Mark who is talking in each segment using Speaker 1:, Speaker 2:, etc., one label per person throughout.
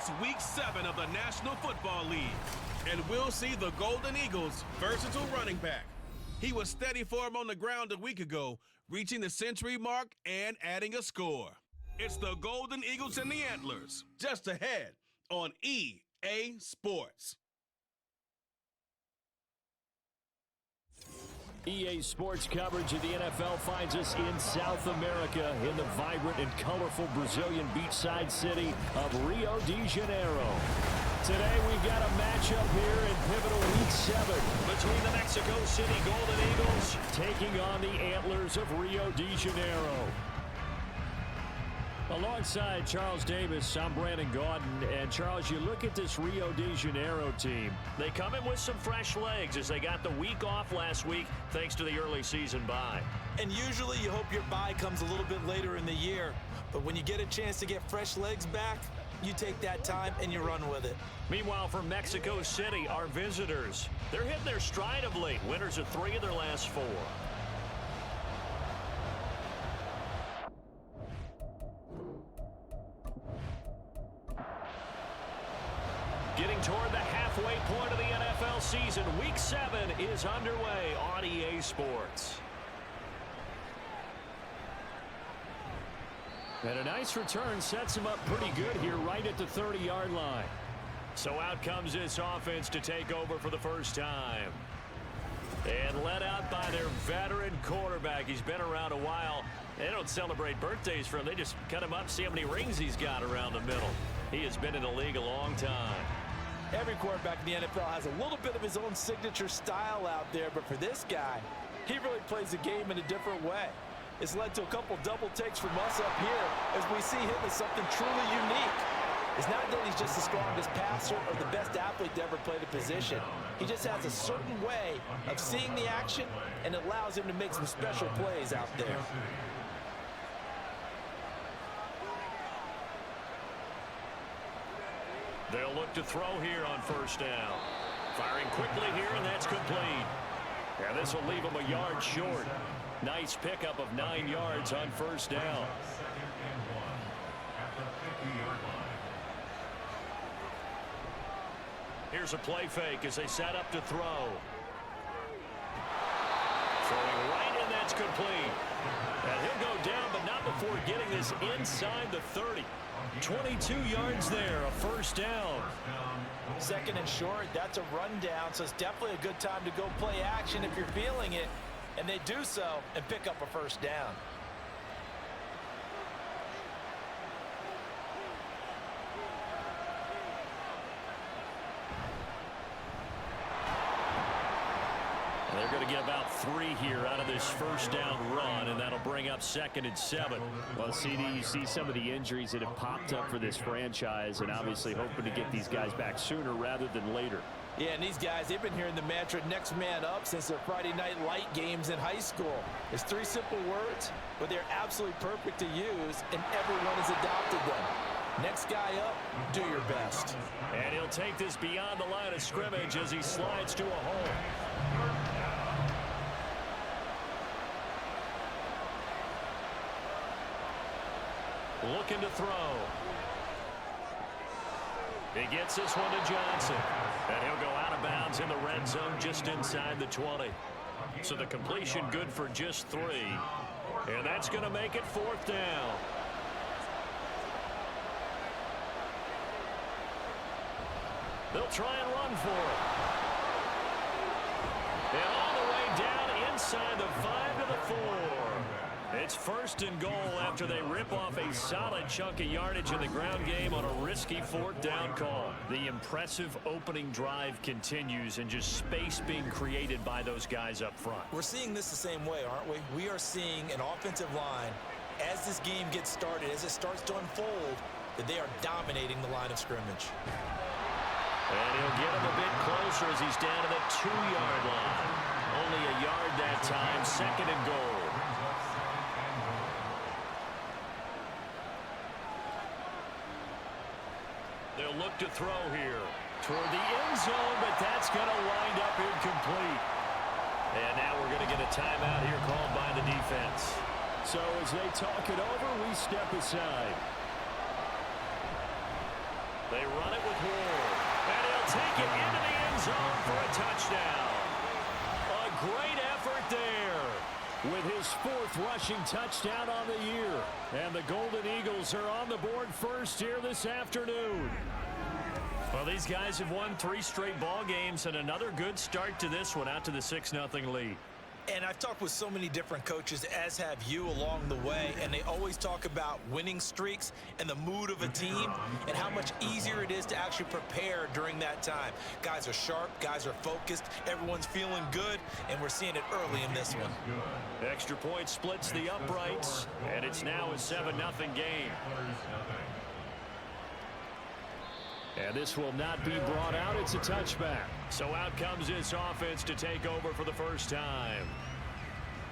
Speaker 1: It's Week 7 of the National Football League, and we'll see the Golden Eagles' versatile running back. He was steady for him on the ground a week ago, reaching the century mark and adding a score. It's the Golden Eagles and the Antlers, just ahead on EA Sports.
Speaker 2: EA Sports coverage of the NFL finds us in South America in the vibrant and colorful Brazilian beachside city of Rio de Janeiro. Today we've got a matchup here in pivotal Week 7 between the Mexico City Golden Eagles taking on the Antlers of Rio de Janeiro. Alongside Charles Davis, I'm Brandon Gaudin. And Charles, you look at this Rio de Janeiro team. They come in with some fresh legs as they got the week off last week thanks to the early season bye.
Speaker 3: And usually you hope your bye comes a little bit later in the year. But when you get a chance to get fresh legs back, you take that time and you run with it.
Speaker 2: Meanwhile, for Mexico City, our visitors, they're hitting their stride of late. Winners of 3 of their last 4. Getting toward the halfway point of the NFL season, Week 7 is underway on EA Sports. And a nice return sets him up pretty good here right at the 30-yard line. So out comes this offense to take over for the first time. And led out by their veteran quarterback. He's been around a while. They don't celebrate birthdays for him. They just cut him up, see how many rings he's got around the middle. He has been in the league a long time.
Speaker 3: Every quarterback in the NFL has a little bit of his own signature style out there, but for this guy, he really plays the game in a different way. It's led to a couple double takes from us up here as we see him as something truly unique. It's not that he's just the strongest passer or the best athlete to ever play the position. He just has a certain way of seeing the action, and it allows him to make some special plays out there.
Speaker 2: They'll look to throw here on first down. Firing quickly here, and that's complete. Yeah, this will leave him a yard short. Nice pickup of 9 yards on first down. Here's a play fake as they set up to throw. Throwing right, and that's complete. And he'll go down, but not before getting this inside the 30. 22 yards there, a first down.
Speaker 3: Second and short, that's a rundown, so it's definitely a good time to go play action if you're feeling it. And they do so and pick up a first down.
Speaker 2: They're going to get about 3 here out of this first down run, and that'll bring up 2nd and 7.
Speaker 4: Well, CD, you see some of the injuries that have popped up for this franchise, and obviously hoping to get these guys back sooner rather than later.
Speaker 3: Yeah, and these guys, they've been hearing the mantra next man up since their Friday night light games in high school. It's 3 simple words, but they're absolutely perfect to use, and everyone has adopted them. Next guy up, do your best.
Speaker 2: And he'll take this beyond the line of scrimmage as he slides to a hole. Looking to throw. He gets this one to Johnson. And he'll go out of bounds in the red zone just inside the 20. So the completion good for just 3. And that's going to make it 4th down. They'll try and run for it. And all the way down inside the 5 to the 4. It's 1st and goal after they rip off a solid chunk of yardage in the ground game on a risky 4th down call.
Speaker 4: The impressive opening drive continues and just space being created by those guys up front.
Speaker 3: We're seeing this the same way, aren't we? We are seeing an offensive line, as this game gets started, as it starts to unfold, that they are dominating the line of scrimmage.
Speaker 2: And he'll get him a bit closer as he's down to the 2-yard line. Only a yard that time, 2nd and goal. They'll look to throw here toward the end zone, but that's going to wind up incomplete. And now we're going to get a timeout here called by the defense.
Speaker 4: So as they talk it over, we step aside.
Speaker 2: They run it with Ward. And he'll take it into the end zone for a touchdown. A great effort there with his 4th rushing touchdown on the year. And the Golden Eagles are on the board first here this afternoon. Well, these guys have won 3 straight ball games and another good start to this one out to the 6-0 lead.
Speaker 3: And I've talked with so many different coaches, as have you, along the way, and they always talk about winning streaks and the mood of a team and how much easier it is to actually prepare during that time. Guys are sharp, guys are focused, everyone's feeling good, and we're seeing it early in this one.
Speaker 2: Extra point splits the uprights, and it's now a 7-0 game. And this will not be brought out. It's a touchback. So out comes this offense to take over for the first time.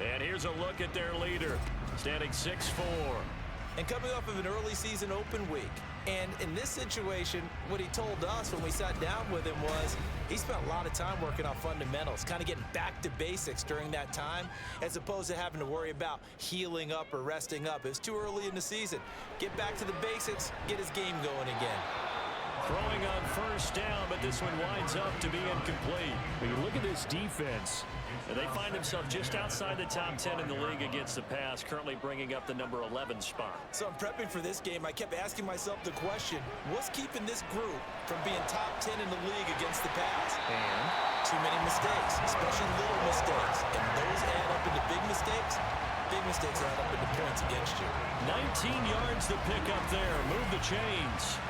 Speaker 2: And here's a look at their leader, standing 6'4".
Speaker 3: And coming off of an early season open week. And in this situation, what he told us when we sat down with him was he spent a lot of time working on fundamentals, kind of getting back to basics during that time, as opposed to having to worry about healing up or resting up. It's too early in the season. Get back to the basics, get his game going again.
Speaker 2: Throwing on first down, but this one winds up to be incomplete.
Speaker 4: When you look at this defense,
Speaker 2: and they find themselves just outside the top 10 in the league against the pass, currently bringing up the number 11 spot.
Speaker 3: So I'm prepping for this game. I kept asking myself the question, what's keeping this group from being top 10 in the league against the pass?
Speaker 2: And
Speaker 3: too many mistakes, especially little mistakes. And those add up into big mistakes. Big mistakes add up into points against you.
Speaker 2: 19 yards to pick up there. Move the chains.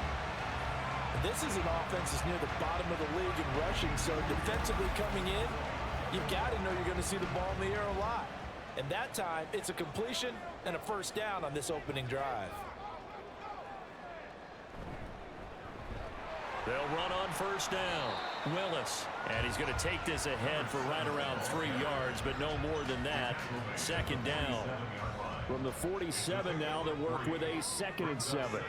Speaker 3: This is an offense that's near the bottom of the league in rushing, so defensively coming in, you've got to know you're going to see the ball in the air a lot. And that time, it's a completion and a first down on this opening drive.
Speaker 2: They'll run on first down. Willis, and he's going to take this ahead for right around 3 yards, but no more than that. Second down.
Speaker 4: From the 47 now, they work with a 2nd and 7.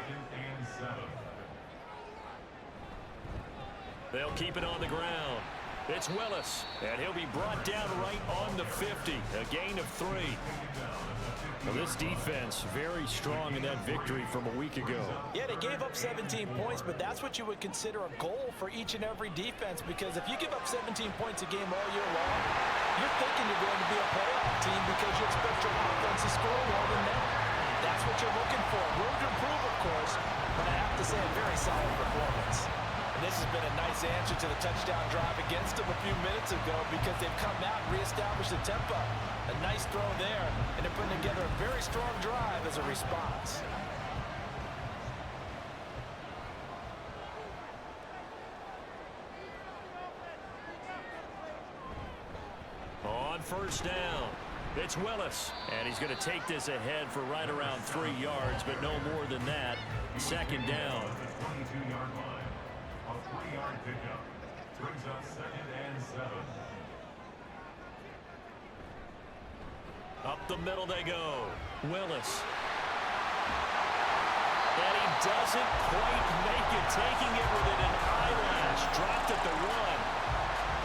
Speaker 2: They'll keep it on the ground. It's Willis, and he'll be brought down right on the 50. A gain of 3.
Speaker 4: Well, this defense very strong in that victory from a week ago.
Speaker 3: Yeah, they gave up 17 points, but that's what you would consider a goal for each and every defense, because if you give up 17 points a game all year long, you're thinking you're going to be a playoff team because you expect your offense to score more than that. That's what you're looking for. Room to improve, of course, but I have to say a very solid performance. And this has been a nice answer to the touchdown drive against them a few minutes ago, because they've come out and reestablished the tempo. A nice throw there, and they're putting together a very strong drive as a response.
Speaker 2: On first down, it's Willis, and he's going to take this ahead for right around 3 yards, but no more than that. Second down.
Speaker 5: 22-yard line. A 3-yard pickup brings up 2nd and 7.
Speaker 2: Up the middle they go. Willis. And he doesn't quite make it, taking it within an eyelash. Dropped at the 1.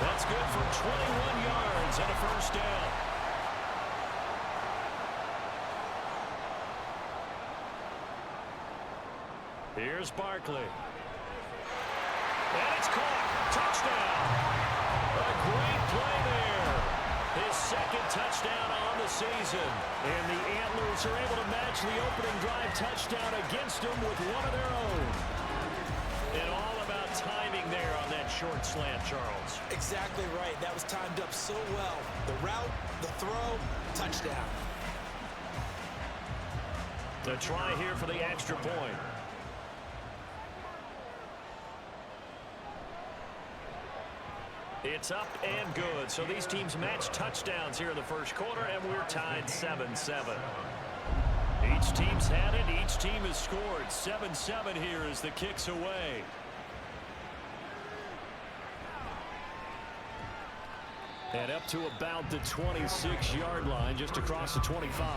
Speaker 2: That's good for 21 yards and a first down. Here's Barkley. And it's caught. Touchdown. A great play there. His 2nd touchdown on the season. And the Antlers are able to match the opening drive touchdown against them with one of their own. And all about timing there on that short slant, Charles.
Speaker 3: Exactly right. That was timed up so well. The route, the throw, touchdown.
Speaker 2: The try here for the extra point. It's up and good. So these teams match touchdowns here in the first quarter, and we're tied 7-7. Each team's had it. Each team has scored. 7-7 here as the kick's away.
Speaker 4: And up to about the 26-yard line, just across the 25.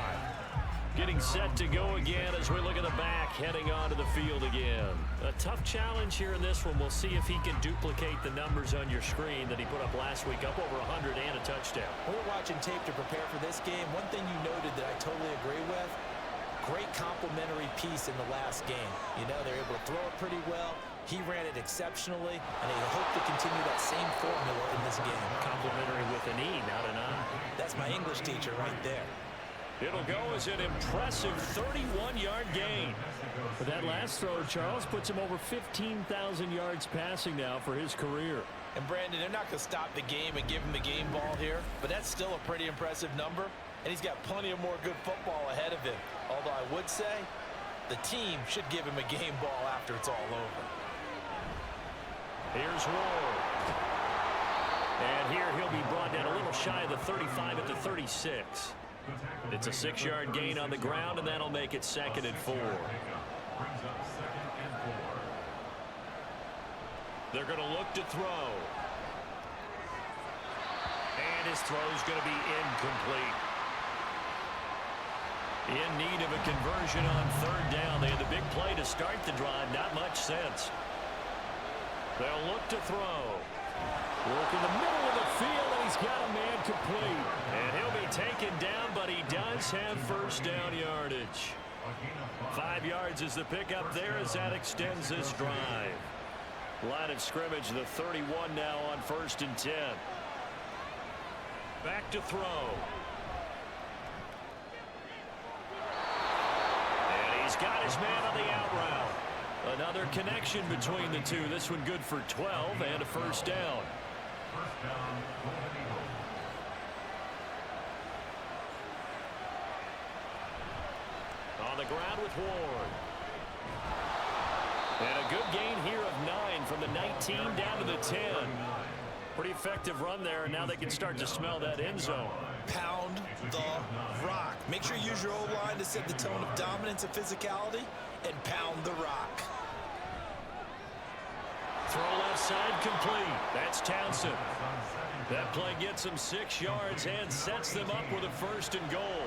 Speaker 2: Getting set to go again as we look at the back, heading onto the field again. A tough challenge here in this one. We'll see if he can duplicate the numbers on your screen that he put up last week, up over 100 and a touchdown.
Speaker 3: We're watching tape to prepare for this game. One thing you noted that I totally agree with, great complimentary piece in the last game. You know, they're able to throw it pretty well, He ran it exceptionally, and he hoped to continue that same formula in this game.
Speaker 2: Complimentary with an E, not an I.
Speaker 3: That's my English teacher right there.
Speaker 2: It'll go as an impressive 31-yard gain.
Speaker 4: But that last throw, Charles, puts him over 15,000 yards passing now for his career.
Speaker 3: And Brandon, they're not going to stop the game and give him the game ball here, but that's still a pretty impressive number, and he's got plenty of more good football ahead of him. Although I would say the team should give him a game ball after it's all over.
Speaker 2: Here's Ward. And here he'll be brought down a little shy of the 35 at the 36. It's a 6-yard gain on the ground, and that'll make it 2nd and 4. They're going to look to throw. And his throw's going to be incomplete. In need of a conversion on 3rd down. They had the big play to start the drive. Not much sense. They'll look to throw. Work in the middle of the field, and he's got a man complete. And he'll be taken down, but he does have 1st down yardage. 5 yards is the pickup there as that extends this drive. Line of scrimmage, the 31 now on 1st and 10. Back to throw. And he's got his man on the out route. Another connection between the two. This one good for 12 and a 1st down. On the ground with Ward. And a good gain here of 9 from the 19 down to the 10. Pretty effective run there, and now they can start to smell that end zone.
Speaker 3: Pound the rock. Make sure you use your O-line to set the tone of dominance and physicality, and pound the rock.
Speaker 2: Throw left side complete. That's Townsend. That play gets him 6 yards and sets them up with a 1st and goal.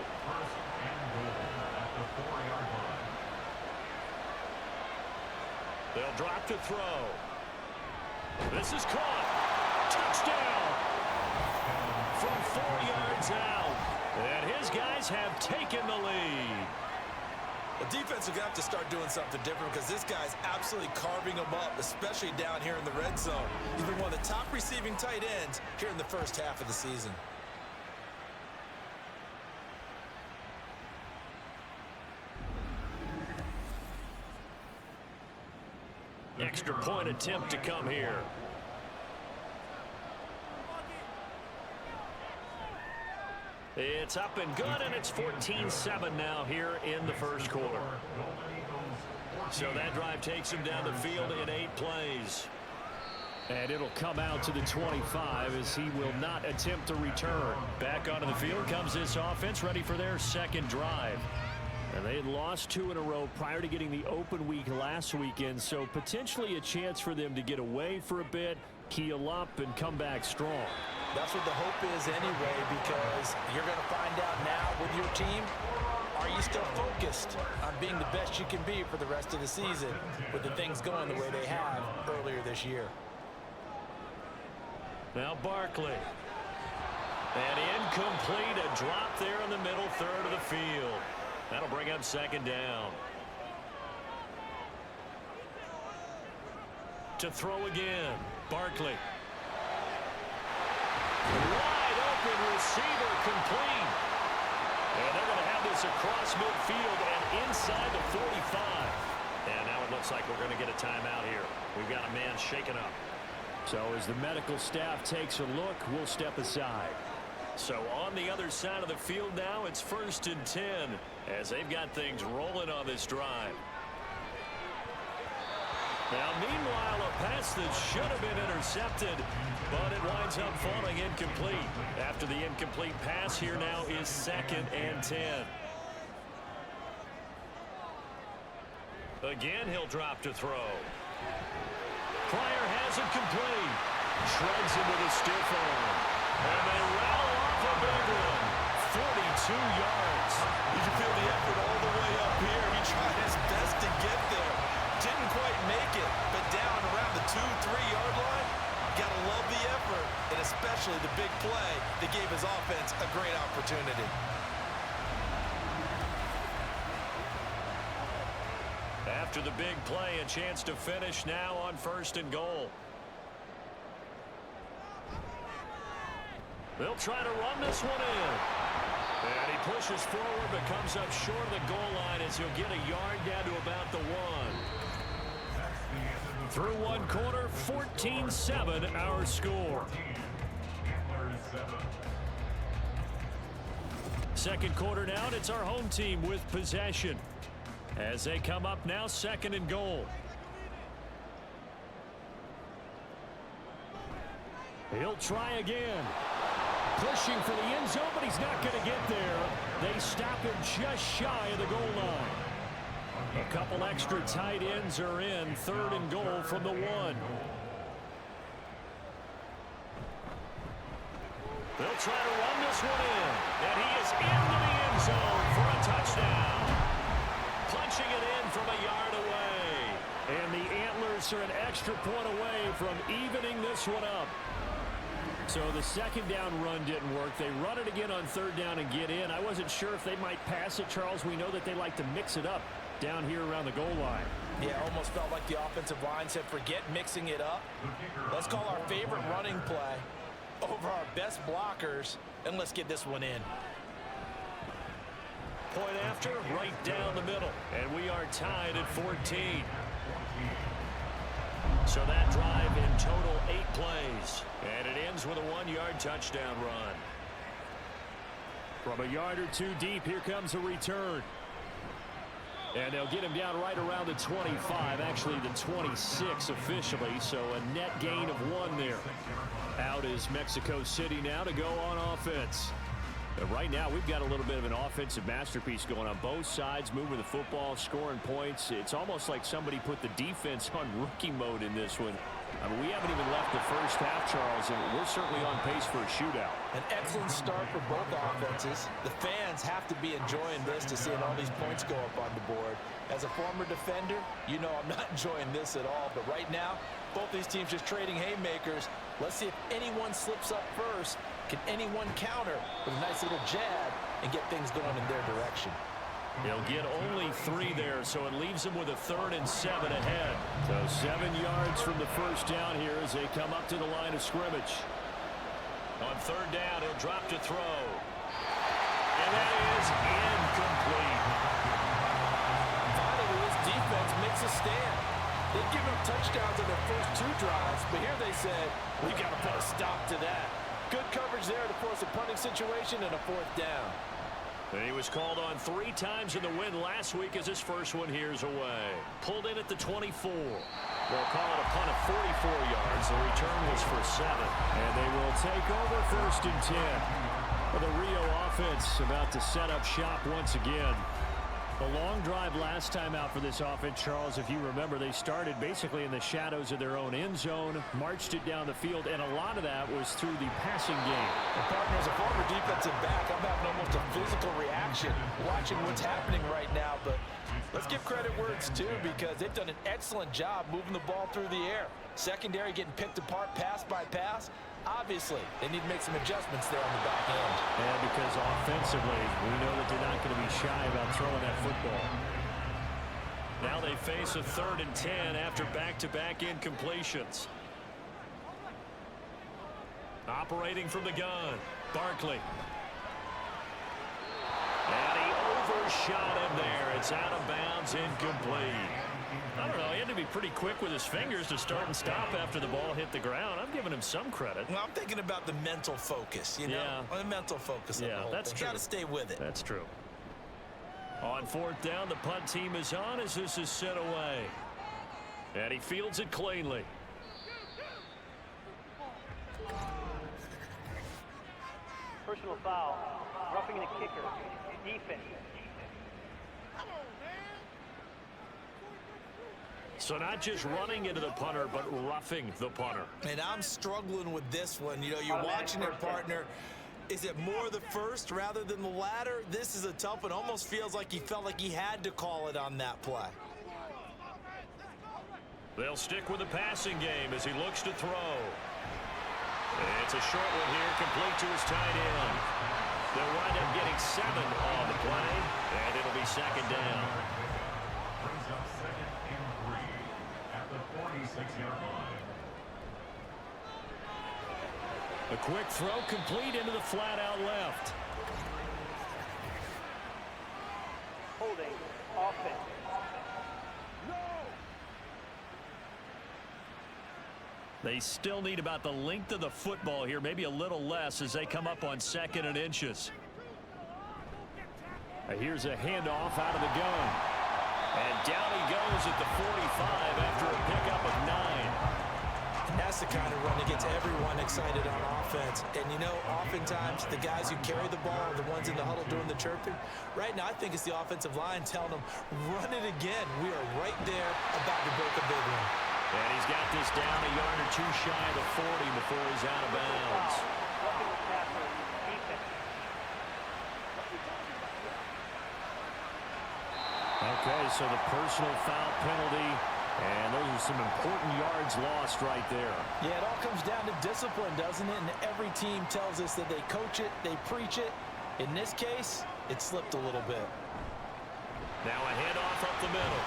Speaker 2: They'll drop to throw. This is caught. Touchdown. From 4 yards out. And his guys have taken the lead.
Speaker 3: The defense are going to have to start doing something different because this guy's absolutely carving them up, especially down here in the red zone. He's been one of the top receiving tight ends here in the 1st half of the season.
Speaker 2: Extra point attempt to come here. It's up and good, and it's 14-7 now here in the 1st quarter. So that drive takes him down the field in 8 plays.
Speaker 4: And it'll come out to the 25 as he will not attempt to return.
Speaker 2: Back onto the field comes this offense, ready for their 2nd drive.
Speaker 4: And they had lost 2 in a row prior to getting the open week last weekend, so potentially a chance for them to get away for a bit, keel up, and come back strong.
Speaker 3: That's what the hope is anyway, because you're going to find out now with your team, are you still focused on being the best you can be for the rest of the season with the things going the way they have earlier this year.
Speaker 2: Now Barkley. And incomplete, a drop there in the middle 3rd of the field. That'll bring up 2nd down. To throw again, Barkley. Wide open receiver complete. And they're going to have this across midfield and inside the 45. And now it looks like we're going to get a timeout here. We've got a man shaken up.
Speaker 4: So as the medical staff takes a look, we'll step aside.
Speaker 2: So on the other side of the field now, it's 1st and 10 as they've got things rolling on this drive. Now, meanwhile, a pass that should have been intercepted, but it winds up falling incomplete. After the incomplete pass, here now is 2nd and 10. Again, he'll drop to throw. Pryor has it complete. Shreds him with a stiff arm. And they rattle off a big one. 42 yards.
Speaker 3: You can feel the effort all the way up here. He tried his best to get there. Didn't quite make it, but down around the 2-3-yard line, gotta love the effort, and especially the big play that gave his offense a great opportunity.
Speaker 2: After the big play, a chance to finish now on 1st and goal. They'll try to run this one in. And he pushes forward but comes up short of the goal line as he'll get a yard down to about the 1. Through one quarter, 14-7 our score. Second quarter now, and it's our home team with possession. As they come up now, 2nd and goal. He'll try again. Pushing for the end zone, but he's not going to get there. They stop him just shy of the goal line. A couple extra tight ends are in. 3rd and goal from the 1. They'll try to run this one in. And he is into the end zone for a touchdown. Punching it in from a yard away. And the Antlers are an extra point away from evening this one up. So the 2nd down run didn't work. They run it again on 3rd down and get in. I wasn't sure if they might pass it, Charles. We know that they like to mix it up down here around the goal line.
Speaker 3: Yeah, almost felt like the offensive line said, forget mixing it up. Let's call our favorite running play over our best blockers, and let's get this one in.
Speaker 2: Point after, right down the middle. And we are tied at 14. So that drive in total 8 plays. And it ends with a 1-yard touchdown run. From a yard or 2 deep, here comes a return. And they'll get him down right around the 25, actually the 26 officially, so a net gain of 1 there. Out is Mexico City now to go on offense. But right now, we've got a little bit of an offensive masterpiece going on both sides, moving the football, scoring points. It's almost like somebody put the defense on rookie mode in this one. I mean, we haven't even left the first half, Charles, and we're certainly on pace for a shootout.
Speaker 3: An excellent start for both offenses. The fans have to be enjoying this to seeing all these points go up on the board. As a former defender, you know I'm not enjoying this at all. But right now, both these teams just trading haymakers. Let's see if anyone slips up first. Can anyone counter with a nice little jab and get things going in their direction?
Speaker 2: They'll get only 3 there, so it leaves them with a 3rd and 7 ahead. So 7 yards from the first down here as they come up to the line of scrimmage. On 3rd down, he'll drop to throw. And that is incomplete.
Speaker 3: Finally, this defense makes a stand. They've given up touchdowns in their first 2 drives, but here they said, we've got to put a stop to that. Good coverage there to force a punting situation and a 4th down.
Speaker 2: And he was called on 3 times in the win last week as his first one here's away. Pulled in at the 24. They'll call it a punt of 44 yards. The return was for 7. And they will take over 1st and 10. Well, the Rio offense about to set up shop once again. A long drive last time out for this offense, Charles. If you remember, they started basically in the shadows of their own end zone, marched it down the field, and a lot of that was through the passing game.
Speaker 3: And partner, as a former defensive back, I'm having almost a physical reaction watching what's happening right now. But let's give credit where it's due because they've done an excellent job moving the ball through the air. Secondary getting picked apart pass by pass. Obviously, they need to make some adjustments there on the back end.
Speaker 2: And because offensively, we know that they're not going to be shy about throwing that football. Now they face a 3rd and 10 after back-to-back incompletions. Operating from the gun, Barkley. And he overshot him there. It's out of bounds, incomplete. I don't know, he had to be pretty quick with his fingers to start and stop after the ball hit the ground. I'm giving him some credit.
Speaker 3: Well, I'm thinking about the mental focus, you know? The mental focus of the whole
Speaker 2: that's
Speaker 3: thing.
Speaker 2: true.
Speaker 3: Got to stay with it.
Speaker 2: That's true. On 4th down, the punt team is on as this is sent away. And he fields it cleanly.
Speaker 6: Personal foul, roughing the kicker, defense.
Speaker 2: So not just running into the punter, but roughing the punter.
Speaker 3: And I'm struggling with this one. You know, you're watching your partner. Is it more the first rather than the latter? This is a tough one. Almost feels like he felt like he had to call it on that play.
Speaker 2: They'll stick with the passing game as he looks to throw. It's a short one here, complete to his tight end. They'll wind up getting 7 on the play, and it'll be 2nd down.
Speaker 5: Brings up 2nd
Speaker 2: A quick throw complete into the flat out left.
Speaker 6: Holding. Offense.
Speaker 2: They still need about the length of the football here, maybe a little less as they come up on 2nd and inches.
Speaker 4: Here's a handoff out of the gun.
Speaker 2: And down he goes at the 45 after a pickup of 9.
Speaker 3: And that's the kind of run that gets everyone excited on offense. And, you know, oftentimes the guys who carry the ball are the ones in the huddle doing the chirping. Right now, I think it's the offensive line telling them, run it again. We are right there about to break a big one.
Speaker 2: And he's got this down a yard or two shy of the 40 before he's out of bounds.
Speaker 6: Roughing the passer. Defense.
Speaker 4: Okay, so the personal foul penalty, and those are some important yards lost right there.
Speaker 3: Yeah, it all comes down to discipline, doesn't it? And every team tells us that they coach it, they preach it. In this case, it slipped a little bit.
Speaker 2: Now a handoff up the middle.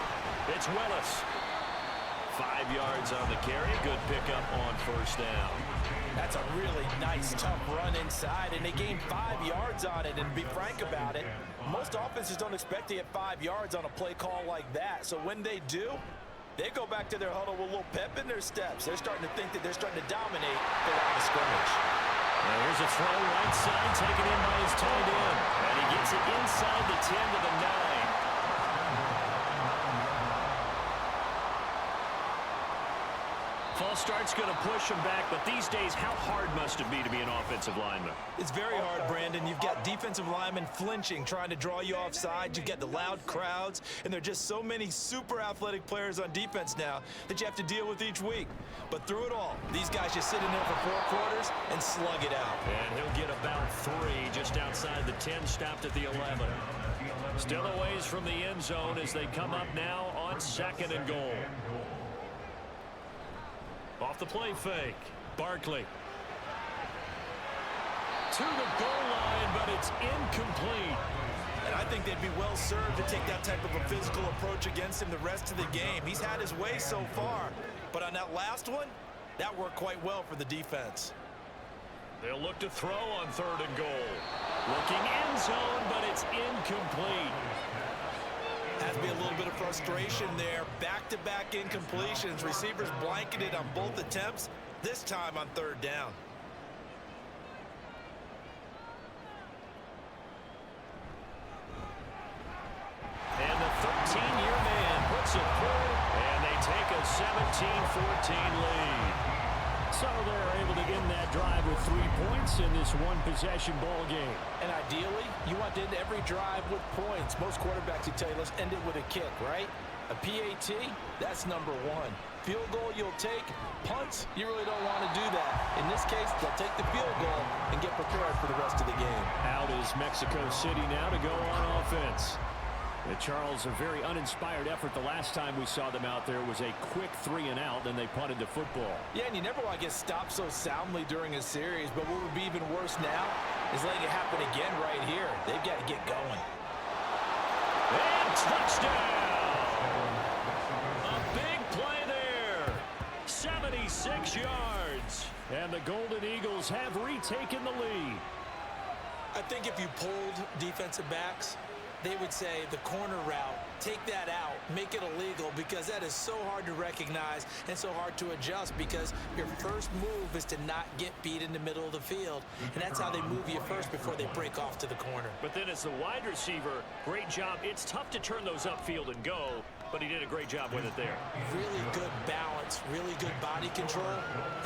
Speaker 2: It's Willis. 5 yards on the carry. Good pickup on first down.
Speaker 3: That's a really nice, tough run inside, and they gained 5 yards on it. And to be frank about it, most offenses don't expect to get 5 yards on a play call like that. So when they do, they go back to their huddle with a little pep in their steps. They're starting to think that they're starting to dominate their line of scrimmage.
Speaker 2: Now here's a throw right side, taken in by his tight end. And he gets it inside the 10 to the 9. False start's going to push him back, but these days, how hard must it be to be an offensive lineman?
Speaker 3: It's very hard, Brandon. You've got defensive linemen flinching, trying to draw you offside. You've got the loud crowds, and there are just so many super athletic players on defense now that you have to deal with each week. But through it all, these guys just sit in there for 4 quarters and slug it out.
Speaker 2: And he'll get about 3 just outside the 10, stopped at the 11. Still a ways from the end zone as they come up now on 2nd and goal. Off the play fake. Barkley. To the goal line, but it's incomplete.
Speaker 3: And I think they'd be well served to take that type of a physical approach against him the rest of the game. He's had his way so far. But on that last one, that worked quite well for the defense.
Speaker 2: They'll look to throw on 3rd and goal. Looking end zone, but it's incomplete.
Speaker 3: Has to be a little bit of frustration there. Back-to-back incompletions. Receivers blanketed on both attempts, this time on 3rd down.
Speaker 2: And the 13-year man puts it through, and they take a 17-14 lead.
Speaker 4: So they're able to end that drive with 3 points in this one-possession ball game.
Speaker 3: And ideally, you want to end every drive with points. Most quarterbacks would tell you, let's end it with a kick, right? A PAT, that's number 1. Field goal you'll take. Punts, you really don't want to do that. In this case, they'll take the field goal and get prepared for the rest of the game.
Speaker 4: Out is Mexico City now to go on offense. Charles, a very uninspired effort. The last time we saw them out there was a quick 3 and out, then they punted the football.
Speaker 3: Yeah, and you never want to get stopped so soundly during a series, but what would be even worse now is letting it happen again right here. They've got to get going.
Speaker 2: And touchdown! A big play there. 76 yards.
Speaker 4: And the Golden Eagles have retaken the lead.
Speaker 3: I think if you pulled defensive backs, they would say the corner route, take that out, make it illegal, because that is so hard to recognize and so hard to adjust, because your first move is to not get beat in the middle of the field, and that's how they move you first before they break off to the corner.
Speaker 2: But then as the wide receiver, great job. It's tough to turn those upfield and go, but he did a great job with it there.
Speaker 3: Really good balance, really good body control,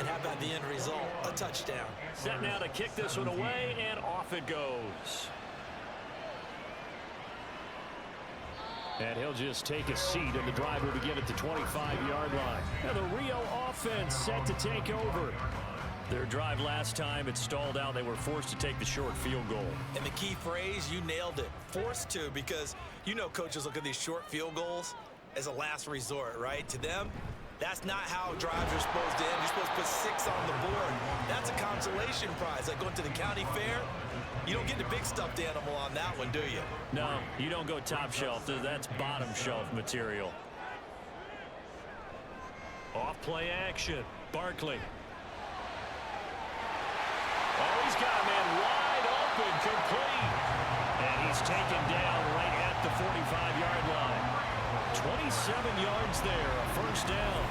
Speaker 3: and how about the end result? A touchdown.
Speaker 2: Set now to kick this one away, and off it goes.
Speaker 4: And he'll just take a seat, and the drive will begin at the 25-yard line. Now the Rio offense set to take over.
Speaker 2: Their drive last time, it stalled out. They were forced to take the short field goal.
Speaker 3: And the key phrase, you nailed it. Forced to, because you know coaches look at these short field goals as a last resort, right? To them, that's not how drives are supposed to end. You're supposed to put 6 on the board. That's a consolation prize. Like going to the county fair, you don't get the big stuffed animal on that one, do you?
Speaker 2: No, you don't go top shelf. That's bottom shelf material. Off play action. Barkley. Oh, he's got a man wide open, complete. And he's taken down right at the 45-yard line. 27 yards there, a first down.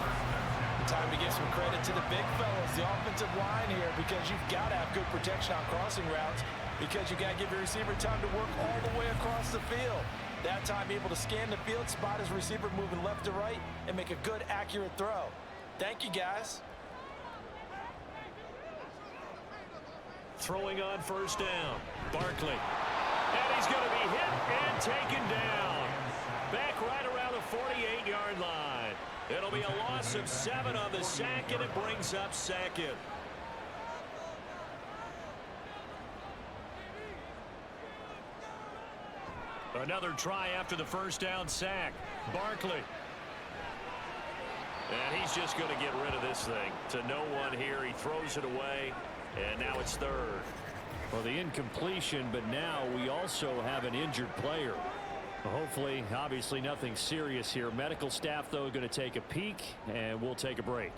Speaker 3: Time to give some credit to the big fellas, the offensive line here, because you've got to have good protection on crossing routes, because you got to give your receiver time to work all the way across the field. That time able to scan the field, spot his receiver moving left to right, and make a good, accurate throw. Thank you, guys.
Speaker 2: Throwing on first down, Barkley. And he's going to be hit and taken down. Back right around the 48-yard line. It'll be a loss of 7 on the sack, and it brings up second. Another try after the first down sack. Barkley. And he's just going to get rid of this thing. To no one here. He throws it away, and now it's third.
Speaker 4: Well, the incompletion, but now we also have an injured player. Hopefully, obviously nothing serious here. Medical staff, though, going to take a peek, and we'll take a break.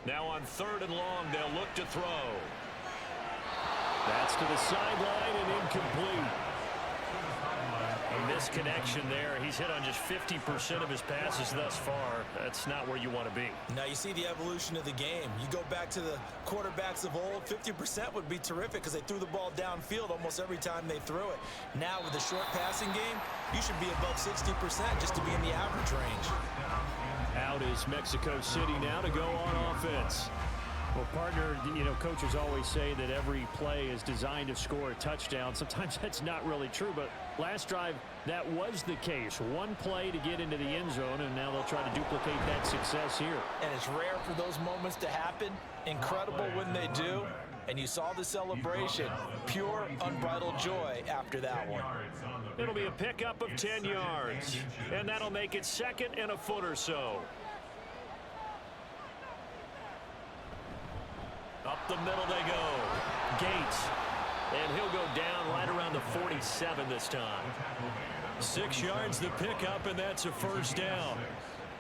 Speaker 2: Now on 3rd and long, they'll look to throw.
Speaker 4: That's to the sideline and incomplete.
Speaker 2: A misconnection there. He's hit on just 50% of his passes thus far. That's not where you want to be.
Speaker 3: Now you see the evolution of the game. You go back to the quarterbacks of old, 50% would be terrific because they threw the ball downfield almost every time they threw it. Now with the short passing game, you should be above 60% just to be in the average range.
Speaker 4: Out is Mexico City now to go on offense. Well, partner, you know, coaches always say that every play is designed to score a touchdown. Sometimes that's not really true, but last drive, that was the case. One play to get into the end zone, and now they'll try to duplicate that success here.
Speaker 3: And it's rare for those moments to happen. Incredible when they do. And you saw the celebration. Pure, unbridled joy after that one.
Speaker 2: It'll be a pickup of 10 yards. And that'll make it 2nd and a foot or so. Up the middle they go. Gates. And he'll go down right around the 47 this time. 6 yards the pickup, and that's a first down.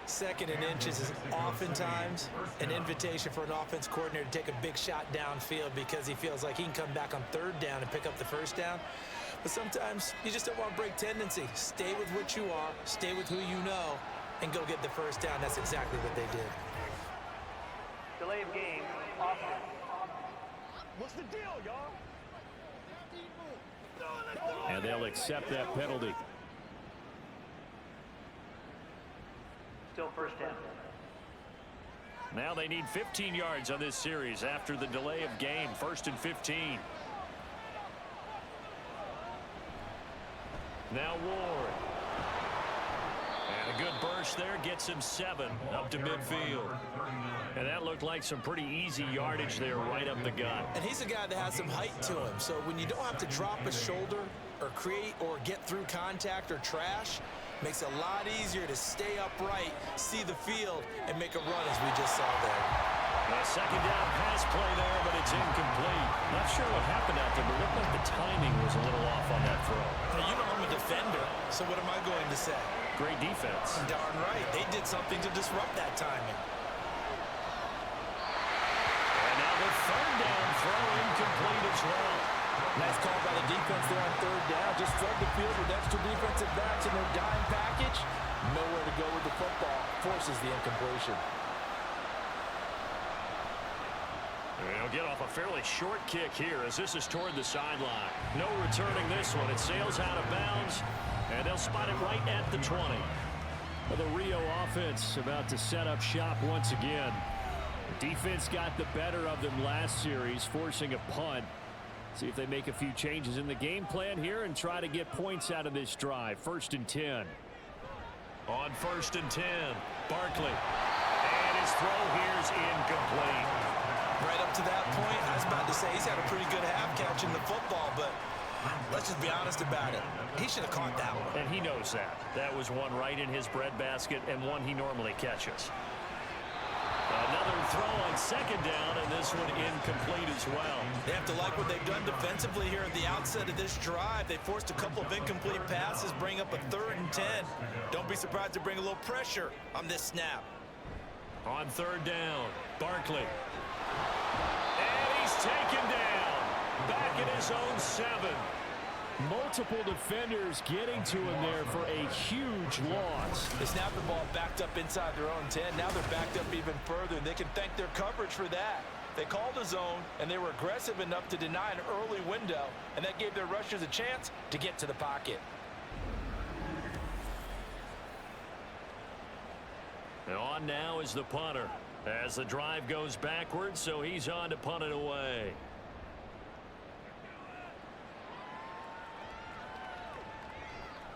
Speaker 3: 2nd and inches is oftentimes an invitation for an offense coordinator to take a big shot downfield because he feels like he can come back on 3rd down and pick up the first down. But sometimes you just don't want to break tendency. Stay with what you are, stay with who you know, and go get the first down. That's exactly what they did.
Speaker 6: Delay of game, offense.
Speaker 3: What's the deal, y'all?
Speaker 4: And they'll accept that penalty.
Speaker 6: Still first down.
Speaker 2: Now they need 15 yards on this series after the delay of game. 1st and 15. Now Ward. And a good burst there gets him 7 up to midfield. And that looked like some pretty easy yardage there right up the gut.
Speaker 3: And he's a guy that has some height to him. So when you don't have to drop a shoulder or create or get through contact or trash, makes it a lot easier to stay upright, see the field, and make a run as we just saw there.
Speaker 2: A 2nd down pass play there, but it's incomplete.
Speaker 4: Not sure what happened out there, but it looked like the timing was a little off on that throw.
Speaker 3: Now, you know I'm a defender, so what am I going to say?
Speaker 2: Great defense.
Speaker 3: Darn right. They did something to disrupt that timing.
Speaker 2: And now the 3rd down throw incomplete as well.
Speaker 3: Nice call by the defense there on 3rd down. Just flood the field with extra defensive backs in their dime package. Nowhere to go with the football. Forces the incompletion.
Speaker 2: They'll get off a fairly short kick here as this is toward the sideline. No returning this one. It sails out of bounds, and they'll spot it right at the 20.
Speaker 4: Well, the Rio offense about to set up shop once again. The defense got the better of them last series, forcing a punt. See if they make a few changes in the game plan here and try to get points out of this drive. 1st and 10.
Speaker 2: On 1st and 10, Barkley. And his throw here's incomplete.
Speaker 3: Right up to that point, I was about to say he's had a pretty good half catching the football, but let's just be honest about it. He should have caught that one.
Speaker 2: And he knows that. That was one right in his breadbasket and one he normally catches. Another throw on second down, and this one incomplete as well.
Speaker 3: They have to like what they've done defensively here at the outset of this drive. They forced a couple of incomplete passes, bring up a 3rd and 10. Don't be surprised to bring a little pressure on this snap.
Speaker 2: On 3rd down, Barkley. And he's taken down. Back at his own 7.
Speaker 4: Multiple defenders getting to him there for a huge loss.
Speaker 3: They snapped the ball backed up inside their own 10. Now they're backed up even further, and they can thank their coverage for that. They called a zone, and they were aggressive enough to deny an early window, and that gave their rushers a chance to get to the pocket.
Speaker 2: And on now is the punter as the drive goes backwards, so he's on to punt it away.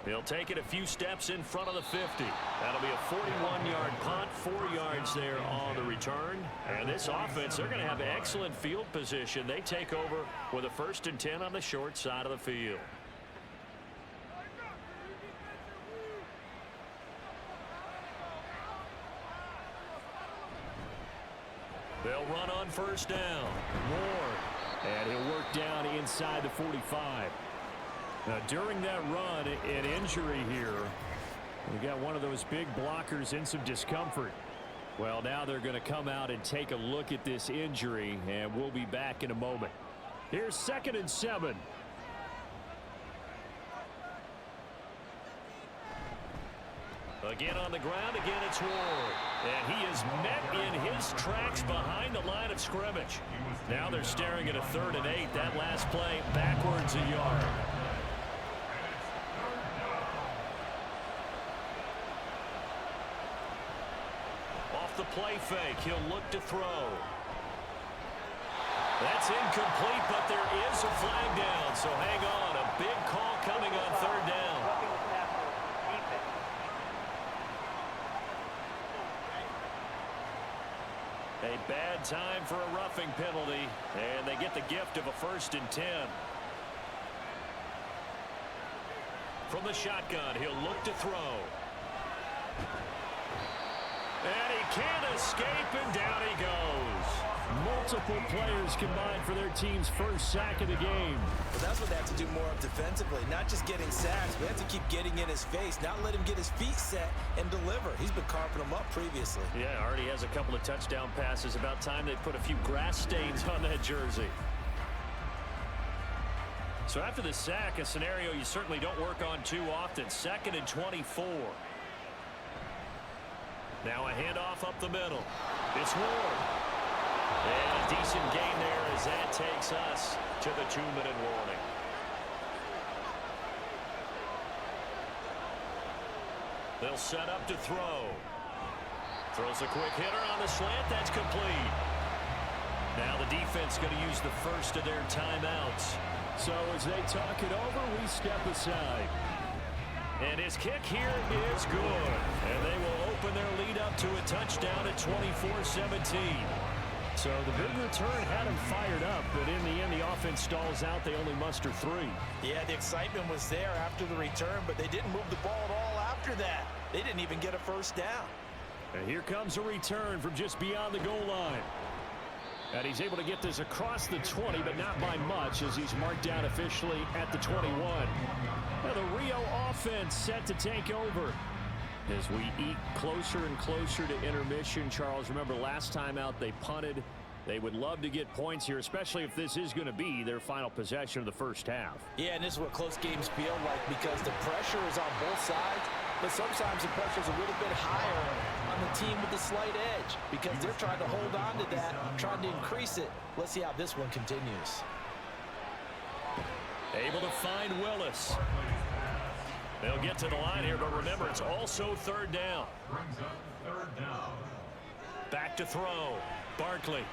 Speaker 2: He'll take it a few steps in front of the 50. That'll be a 41-yard punt, 4 yards there on the return. And this offense, they're going to have excellent field position. They take over with a 1st and 10 on the short side of the field. They'll run on 1st down. Ward. And he'll work down inside the 45. Now, during that run, an injury here. We got one of those big blockers in some discomfort. Well, now they're going to come out and take a look at this injury, and we'll be back in a moment. Here's 2nd and 7. Again on the ground, again it's Ward. And he is met in his tracks behind the line of scrimmage. Now they're staring at a 3rd and 8. That last play backwards a yard. Off the play fake, he'll look to throw. That's incomplete, but there is a flag down, so hang on. A big call coming on 3rd down.
Speaker 6: Roughing the passer. Defense.
Speaker 2: A bad time for a roughing penalty, and they get the gift of a 1st and 10. From the shotgun, he'll look to throw. And he can't escape, and down he goes.
Speaker 4: Multiple players combined for their team's 1st sack of the game.
Speaker 3: Well, that's what they have to do more of defensively, not just getting sacks. We have to keep getting in his face, not let him get his feet set and deliver. He's been carving them up previously.
Speaker 2: Yeah, already has a couple of touchdown passes. About time they put a few grass stains on that jersey. So after the sack, a scenario you certainly don't work on too often. 2nd and 24. Now a handoff up the middle. It's Ward. And a decent gain there as that takes us to the 2-minute warning. They'll set up to throw. Throws a quick hitter on the slant. That's complete. Now the defense going to use the first of their timeouts.
Speaker 4: So as they talk it over, we step aside.
Speaker 2: And his kick here is good. And they will open their lead up to a touchdown at 24-17.
Speaker 4: So the big return had him fired up, but in the end, the offense stalls out. They only muster 3.
Speaker 3: Yeah, the excitement was there after the return, but they didn't move the ball at all after that. They didn't even get a 1st down.
Speaker 4: And here comes a return from just beyond the goal line. And he's able to get this across the 20, but not by much, as he's marked down officially at the 21. Now the Rio offense set to take over. As we eat closer and closer to intermission, Charles, remember last time out they punted. They would love to get points here, especially if this is going to be their final possession of the 1st half.
Speaker 3: Yeah, and this is what close games feel like because the pressure is on both sides, but sometimes the pressure is a little bit higher on the team with the slight edge because they're trying to hold on to that, trying to increase it. Let's see how this one continues.
Speaker 2: Able to find Willis. They'll get to the line here, but remember, it's also 3rd down.
Speaker 5: Brings up 3rd down.
Speaker 2: Back to throw. Barkley.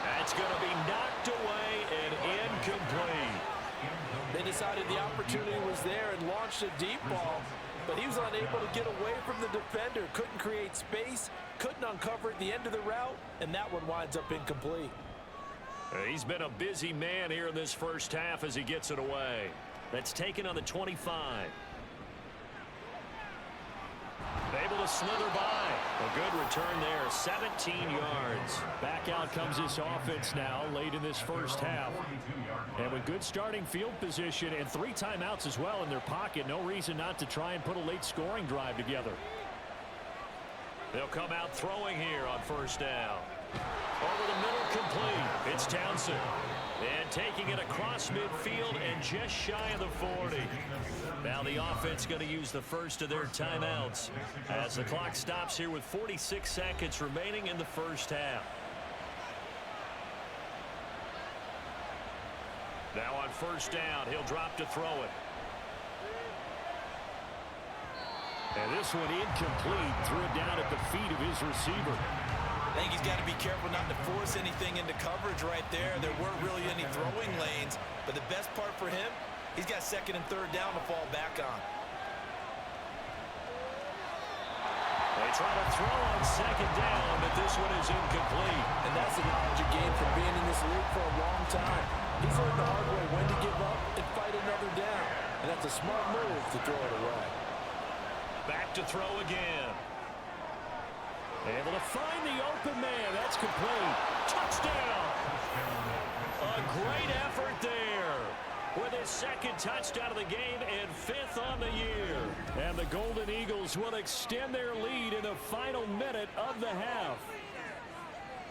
Speaker 2: That's going to be knocked away and incomplete.
Speaker 3: They decided the opportunity was there and launched a deep ball, but he was unable to get away from the defender. Couldn't create space, couldn't uncover at the end of the route, and that one winds up incomplete.
Speaker 2: He's been a busy man here in this 1st half as he gets it away. That's taken on the 25. Able to slither by. A good return there, 17 yards.
Speaker 4: Back out comes this offense now late in this first half. And with good starting field position and 3 timeouts as well in their pocket, no reason not to try and put a late scoring drive together.
Speaker 2: They'll come out throwing here on first down. Over the middle, complete. It's Townsend. And taking it across midfield and just shy of the 40. Now the offense going to use the first of their timeouts as the clock stops here with 46 seconds remaining in the first half. Now on first down, he'll drop to throw it.
Speaker 4: And this one incomplete. Threw it down at the feet of his receiver.
Speaker 3: I think he's got to be careful not to force anything into coverage right there. There weren't really any throwing lanes, but the best part for him, he's got second and third down to fall back on.
Speaker 2: They try to throw on second down, but this one is incomplete.
Speaker 3: And that's the knowledge you gain from being in this league for a long time. He's learned the hard way when to give up and fight another down. And that's a smart move to throw it away.
Speaker 2: Back to throw again. Able to find the open man. That's complete. Touchdown. A great effort there with his second touchdown of the game and 5th on the year.
Speaker 4: And the Golden Eagles will extend their lead in the final minute of the half.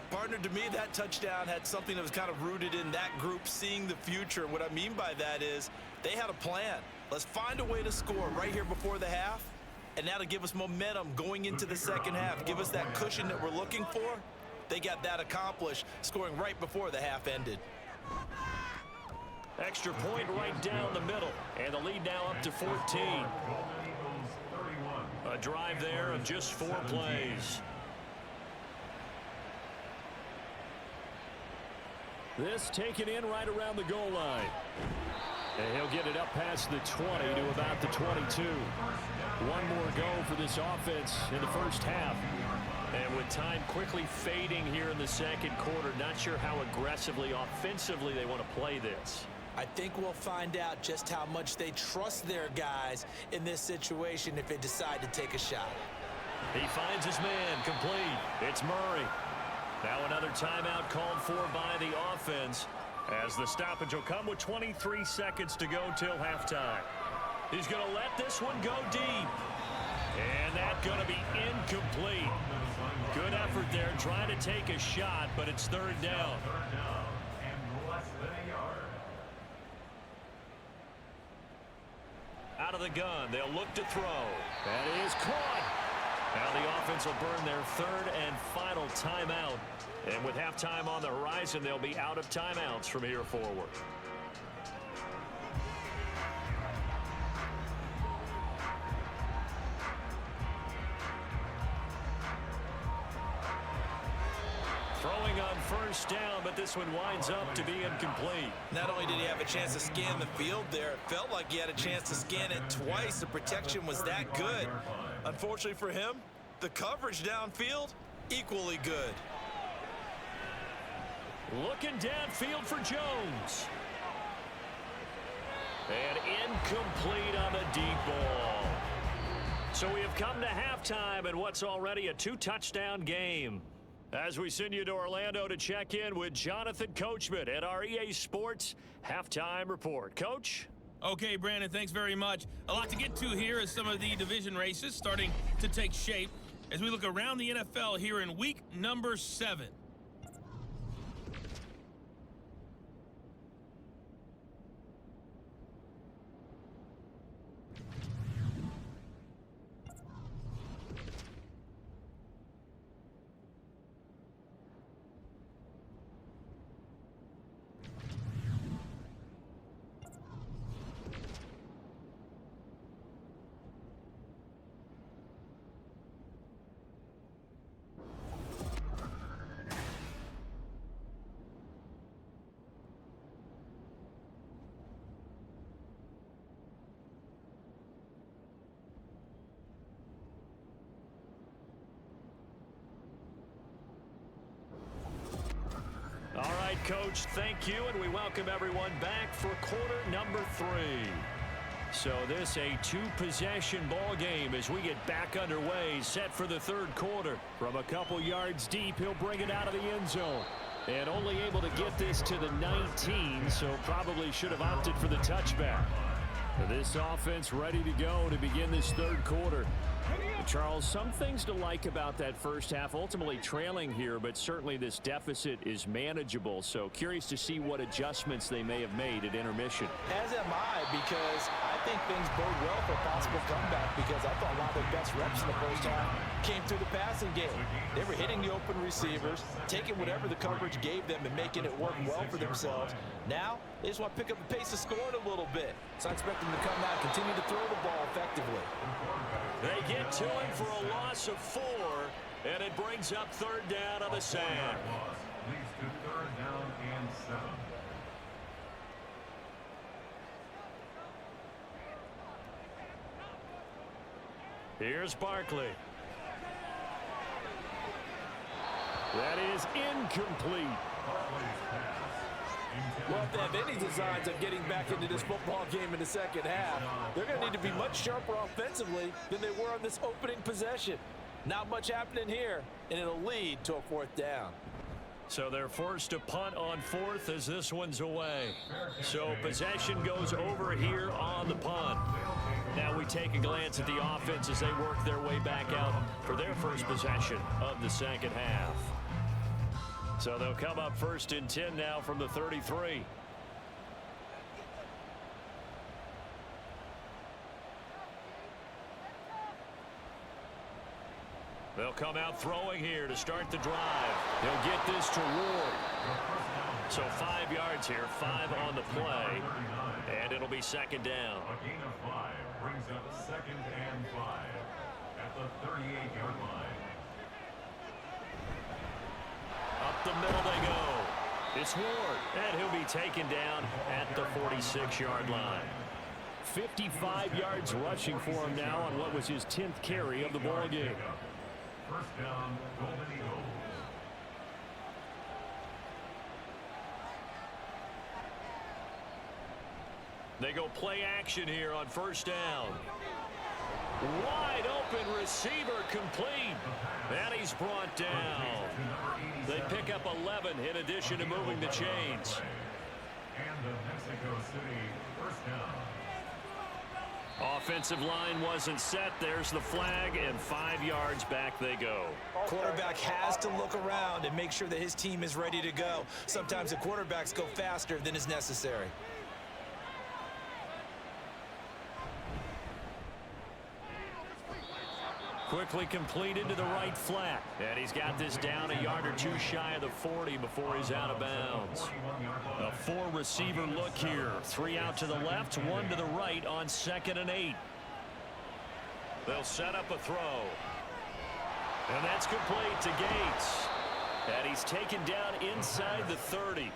Speaker 3: Partner, to me, that touchdown had something that was kind of rooted in that group seeing the future. What I mean by that is they had a plan. Let's find a way to score right here before the half. And now to give us momentum going into the second half, give us that cushion that we're looking for, they got that accomplished, scoring right before the half ended.
Speaker 2: Extra point right down the middle, and the lead now up to 14. A drive there of just 4 plays.
Speaker 4: This taken in right around the goal line. And he'll get it up past the 20 to about the 22. One more go for this offense in the first half.
Speaker 2: And with time quickly fading here in the second quarter, not sure how aggressively, offensively they want to play this.
Speaker 3: I think we'll find out just how much they trust their guys in this situation if they decide to take a shot.
Speaker 2: He finds his man, complete. It's Murray. Now another timeout called for by the offense as the stoppage will come with 23 seconds to go till halftime. He's going to let this one go deep. And that's going to be incomplete. Good effort there trying to take a shot, but it's third down. Out of the gun, they'll look to throw.
Speaker 4: That is caught.
Speaker 2: Now the offense will burn their third and final timeout. And with halftime on the horizon, they'll be out of timeouts from here forward. Throwing on first down, but this one winds up to be incomplete.
Speaker 3: Not only did he have a chance to scan the field there, it felt like he had a chance to scan it twice. The protection was that good. Unfortunately for him, the coverage downfield, equally good.
Speaker 2: Looking downfield for Jones. And incomplete on the deep ball. So we have come to halftime in what's already a 2-touchdown game. As we send you to Orlando to check in with Jonathan Coachman at our EA Sports Halftime Report. Coach?
Speaker 1: Okay, Brandon, thanks very much. A lot to get to here as some of the division races starting to take shape as we look around the NFL here in week number 7.
Speaker 2: All right, Coach, thank you, and we welcome everyone back for quarter number 3. So this a two-possession ball game as we get back underway, set for the third quarter. From a couple yards deep, he'll bring it out of the end zone. And only able to get this to the 19, so probably should have opted for the touchback. This offense ready to go to begin this third quarter. Charles, some things to like about that first half, ultimately trailing here, but certainly this deficit is manageable. So curious to see what adjustments they may have made at intermission.
Speaker 3: As am I, because I think things bode well for a possible comeback, because I thought a lot of their best reps in the first half came through the passing game. They were hitting the open receivers, taking whatever the coverage gave them and making it work well for themselves. Now, they just want to pick up the pace of scoring a little bit. So I expect them to come out and continue to throw the ball effectively.
Speaker 2: They get to him for a loss of 4, and it brings up third down on the sand.
Speaker 5: Leads to third down and 7.
Speaker 2: Here's Barkley. That is incomplete.
Speaker 3: Well, if they have any designs of getting back into this football game in the second half, they're going to need to be much sharper offensively than they were on this opening possession. Not much happening here, and it'll lead to a fourth down.
Speaker 2: So they're forced to punt on fourth as this one's away. So possession goes over here on the punt. Now we take a glance at the offense as they work their way back out for their first possession of the second half. So they'll come up first and 10 now from the 33. They'll come out throwing here to start the drive. They'll get this to Ward. So 5 yards here, 5 on the play, and it'll be second down.
Speaker 5: A gain of 5 brings up second and 5 at the 38-yard line.
Speaker 2: Up the middle they go. It's Ward, and he'll be taken down at the 46-yard line. 55 yards rushing for him now on what was his 10th carry of the ball game.
Speaker 5: First down, Golden Eagles.
Speaker 2: They go play action here on first down. Wide open receiver complete. And he's brought down. They pick up 11 in addition to moving the chains.
Speaker 5: And the Mexico City first down.
Speaker 2: Offensive line wasn't set. There's the flag, and 5 yards back they go.
Speaker 3: Quarterback has to look around and make sure that his team is ready to go. Sometimes the quarterbacks go faster than is necessary.
Speaker 2: Quickly completed to the right flat. And he's got this down a yard or two shy of the 40 before he's out of bounds. A 4-receiver look here. 3 out to the left, 1 to the right on 2nd and 8. They'll set up a throw. And that's complete to Gates. And he's taken down inside the 30.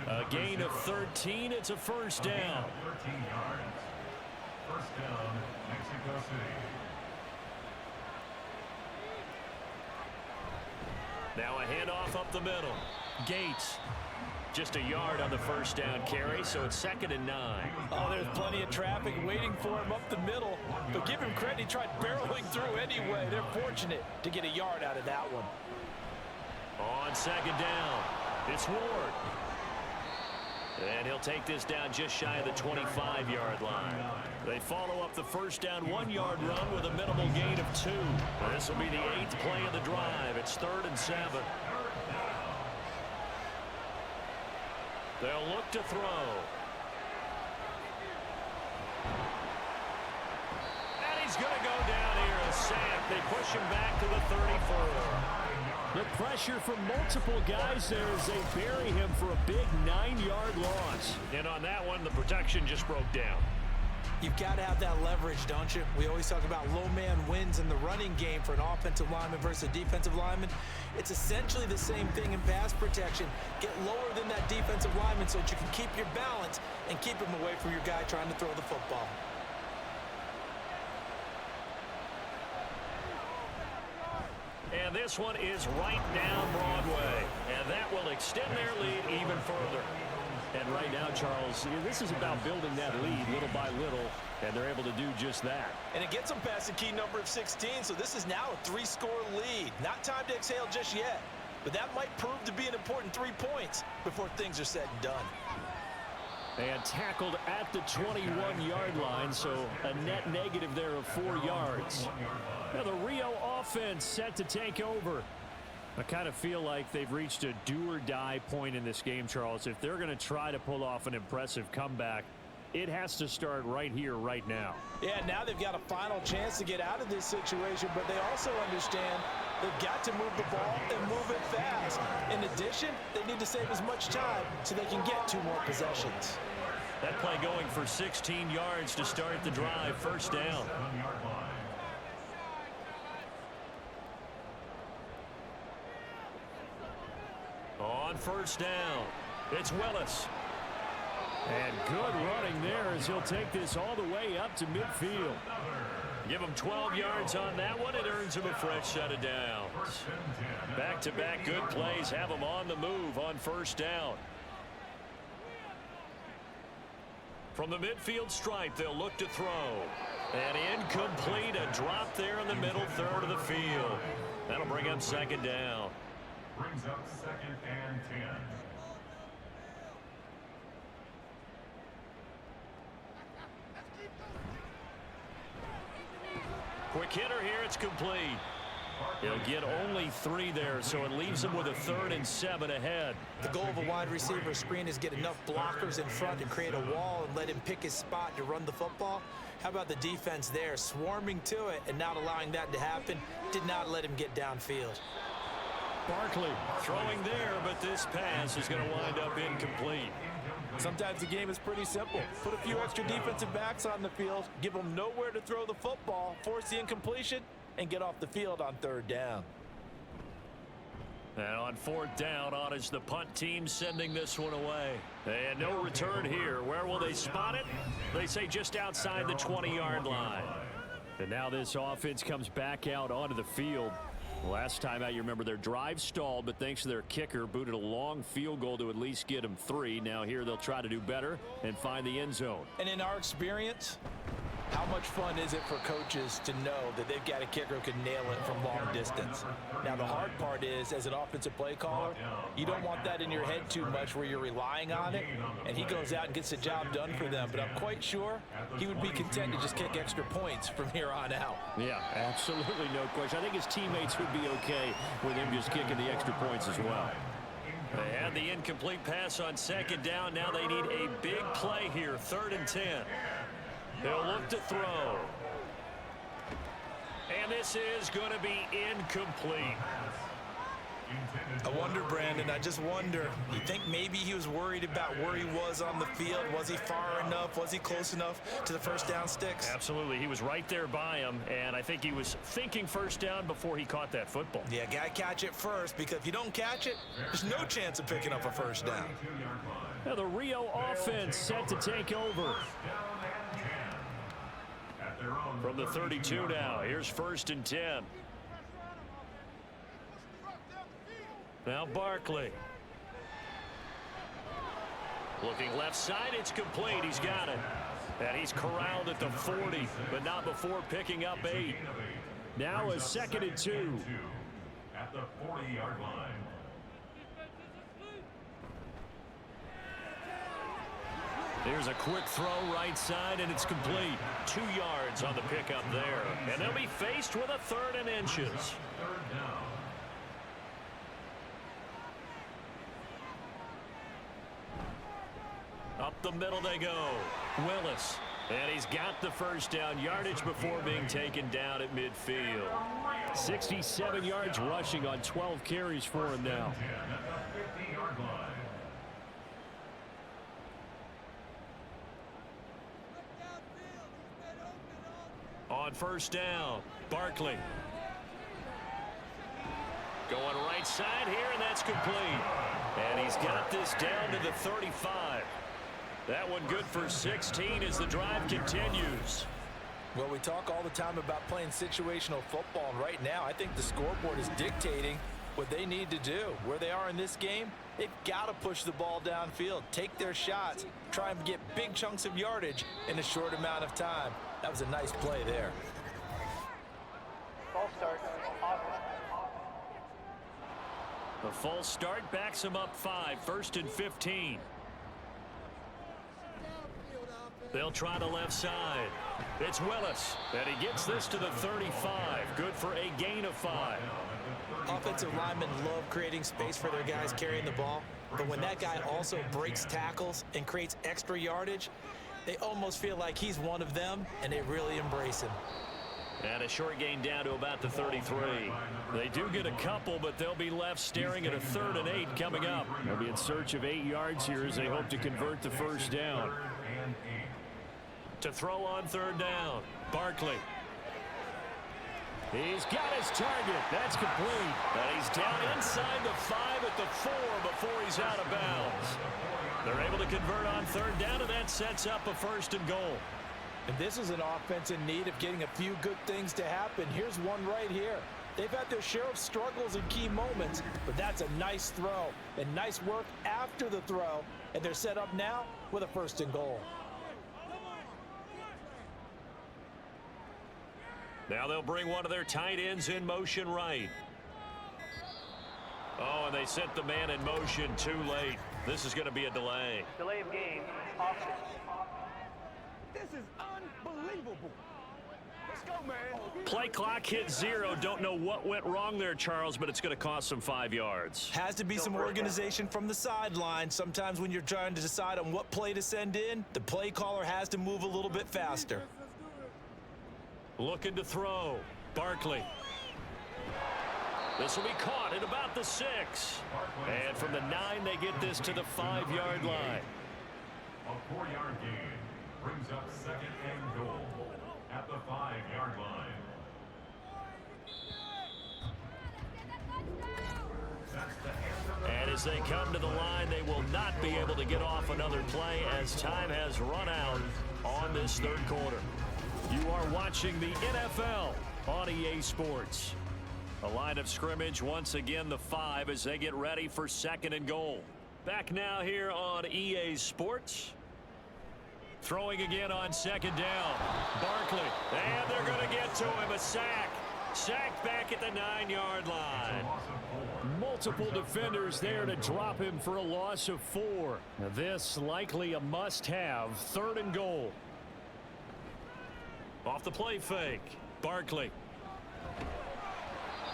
Speaker 2: A gain of 13. It's a first down.
Speaker 5: 13 yards. First down, Mexico City.
Speaker 2: Now a handoff up the middle. Gates. Just a yard on the first down carry, so it's 2nd and 9.
Speaker 3: Oh, there's plenty of traffic waiting for him up the middle. But give him credit, he tried barreling through anyway. They're fortunate to get a yard out of that one.
Speaker 2: On 2nd down, it's Ward. And he'll take this down just shy of the 25-yard line. They follow up the first down 1-yard run with a minimal gain of 2. This will be the 8th play of the drive. It's 3rd and 7. They'll look to throw. And he's going to go down here, a sack. They push him back to the 34.
Speaker 4: The pressure from multiple guys there as they bury him for a big 9-yard loss.
Speaker 2: And on that one, the protection just broke down.
Speaker 3: You've got to have that leverage, don't you? We always talk about low man wins in the running game for an offensive lineman versus a defensive lineman. It's essentially the same thing in pass protection. Get lower than that defensive lineman so that you can keep your balance and keep him away from your guy trying to throw the football.
Speaker 2: And this one is right down Broadway. And that will extend their lead even further.
Speaker 4: And right now, Charles, this is about building that lead little by little
Speaker 2: And they're able to do just that.
Speaker 3: And it gets them past the key number of 16, so this is now a 3-score lead. Not time to exhale just yet, but that might prove to be an important 3 points before things are said and done.
Speaker 2: And tackled at the 21-yard line, so a net negative there of 4 yards. Now the Rio offense set to take over. I kind of feel like they've reached a do-or-die point in this game, Charles. If they're going to try to pull off an impressive comeback, it has to start right here, right now.
Speaker 3: Yeah, now they've got a final chance to get out of this situation, but they also understand they've got to move the ball and move it fast. In addition, they need to save as much time so they can get 2 more possessions.
Speaker 2: That play going for 16 yards to start the drive. First down. On first down, it's Willis. And good running there as he'll take this all the way up to midfield. Give him 12 yards on that one. It earns him a fresh set of downs. Back-to-back good plays have him on the move on first down. From the midfield stripe, they'll look to throw. And incomplete, a drop there in the middle third of the field. That'll bring up second down.
Speaker 5: Brings up 2nd and 10.
Speaker 2: Quick hitter here, it's complete. He'll get only 3 there, so it leaves him with a 3rd and 7 ahead.
Speaker 3: The goal of a wide receiver screen is get enough blockers in front to create a wall and let him pick his spot to run the football. How about the defense there, swarming to it and not allowing that to happen? Did not let him get downfield.
Speaker 2: Barkley throwing there, but this pass is going to wind up incomplete.
Speaker 3: Sometimes the game is pretty simple. Put a few extra defensive backs on the field, give them nowhere to throw the football, force the incompletion, and get off the field on 3rd down.
Speaker 2: And on 4th down, on is the punt team sending this one away. And no return here. Where will they spot it? They say just outside the 20-yard line. And now this offense comes back out onto the field. Last time out, you remember their drive stalled, but thanks to their kicker, booted a long field goal to at least get them 3. Now here they'll try to do better and find the end zone.
Speaker 3: And in our experience, how much fun is it for coaches to know that they've got a kicker who can nail it from long distance? Now, the hard part is, as an offensive play caller, you don't want that in your head too much where you're relying on it, and he goes out and gets the job done for them. But I'm quite sure he would be content to just kick extra points from here on out.
Speaker 2: Yeah, absolutely no question. I think his teammates would be okay with him just kicking the extra points as well. They had the incomplete pass on 2nd down. Now they need a big play here, 3rd and 10. They'll look to throw. And this is going to be incomplete.
Speaker 3: I wonder, Brandon, I just wonder, you think maybe he was worried about where he was on the field? Was he far enough? Was he close enough to the first down sticks?
Speaker 2: Absolutely. He was right there by him, and I think he was thinking first down before he caught that football.
Speaker 3: Yeah, got to catch it first, because if you don't catch it, there's no chance of picking up a first down.
Speaker 2: Now the Rio offense set to take over. From the 32 now, here's 1st and 10. Now Barkley. Looking left side, it's complete. He's got it. And he's corralled at the 40, but not before picking up 8. Now a 2nd and 2.
Speaker 5: At the 40-yard line.
Speaker 2: Here's a quick throw right side, and it's complete. 2 yards on the pickup there. And they'll be faced with a 3rd and inches.
Speaker 5: 3rd down.
Speaker 2: Up the middle they go. Willis. And he's got the first down yardage before being taken down at midfield. 67 yards rushing on 12 carries for him now.
Speaker 5: At the 50-yard line.
Speaker 2: On first down, Barkley. Going right side here, and that's complete. And he's got this down to the 35. That one good for 16 as the drive continues.
Speaker 3: Well, we talk all the time about playing situational football, and right now I think the scoreboard is dictating what they need to do. Where they are in this game, they've got to push the ball downfield, take their shots, try and get big chunks of yardage in a short amount of time. That was a nice play there.
Speaker 6: False start. Offense.
Speaker 2: The false start backs them up 5, 1st and 15. They'll try the left side. It's Willis, and he gets this to the 35. Good for a gain of 5.
Speaker 3: Offensive linemen love creating space for their guys carrying the ball, but when that guy also breaks tackles and creates extra yardage, they almost feel like he's one of them, and they really embrace him.
Speaker 2: And a short gain down to about the 33. They do get a couple, but they'll be left staring at a 3rd and 8 coming up.
Speaker 4: They'll be in search of 8 yards here as they hope to convert the first down.
Speaker 2: To throw on 3rd down, Barkley.
Speaker 4: He's got his target. That's complete.
Speaker 2: And he's down inside the 5 at the 4 before he's out of bounds. They're able to convert on 3rd down, and that sets up a 1st and goal.
Speaker 3: And this is an offense in need of getting a few good things to happen. Here's one right here. They've had their share of struggles in key moments, but that's a nice throw and nice work after the throw. And they're set up now with a 1st and goal.
Speaker 2: Now they'll bring one of their tight ends in motion right. Oh, and they sent the man in motion too late. This is going to be a delay.
Speaker 6: Delay of game. Offense.
Speaker 7: This is unbelievable. Let's go, man.
Speaker 2: Play clock hit 0. Don't know what went wrong there, Charles, but it's going to cost them 5 yards.
Speaker 3: Has to be some organization from the sideline. Sometimes when you're trying to decide on what play to send in, the play caller has to move a little bit faster.
Speaker 2: Looking to throw. Barkley. This will be caught at about the 6. And from the 9, they get this to the 5-yard line.
Speaker 5: A 4-yard gain brings up 2nd and goal at the 5-yard line.
Speaker 2: And as they come to the line, they will not be able to get off another play as time has run out on this 3rd quarter. You are watching the NFL on EA Sports. A line of scrimmage, once again the 5 as they get ready for 2nd and goal. Back now here on EA Sports. Throwing again on 2nd down. Barkley. And they're going to get to him. A sack. Sacked back at the 9-yard line.
Speaker 4: Multiple defenders there to drop him for a loss of 4. Now this likely a must-have. 3rd and goal.
Speaker 2: Off the play fake. Barkley.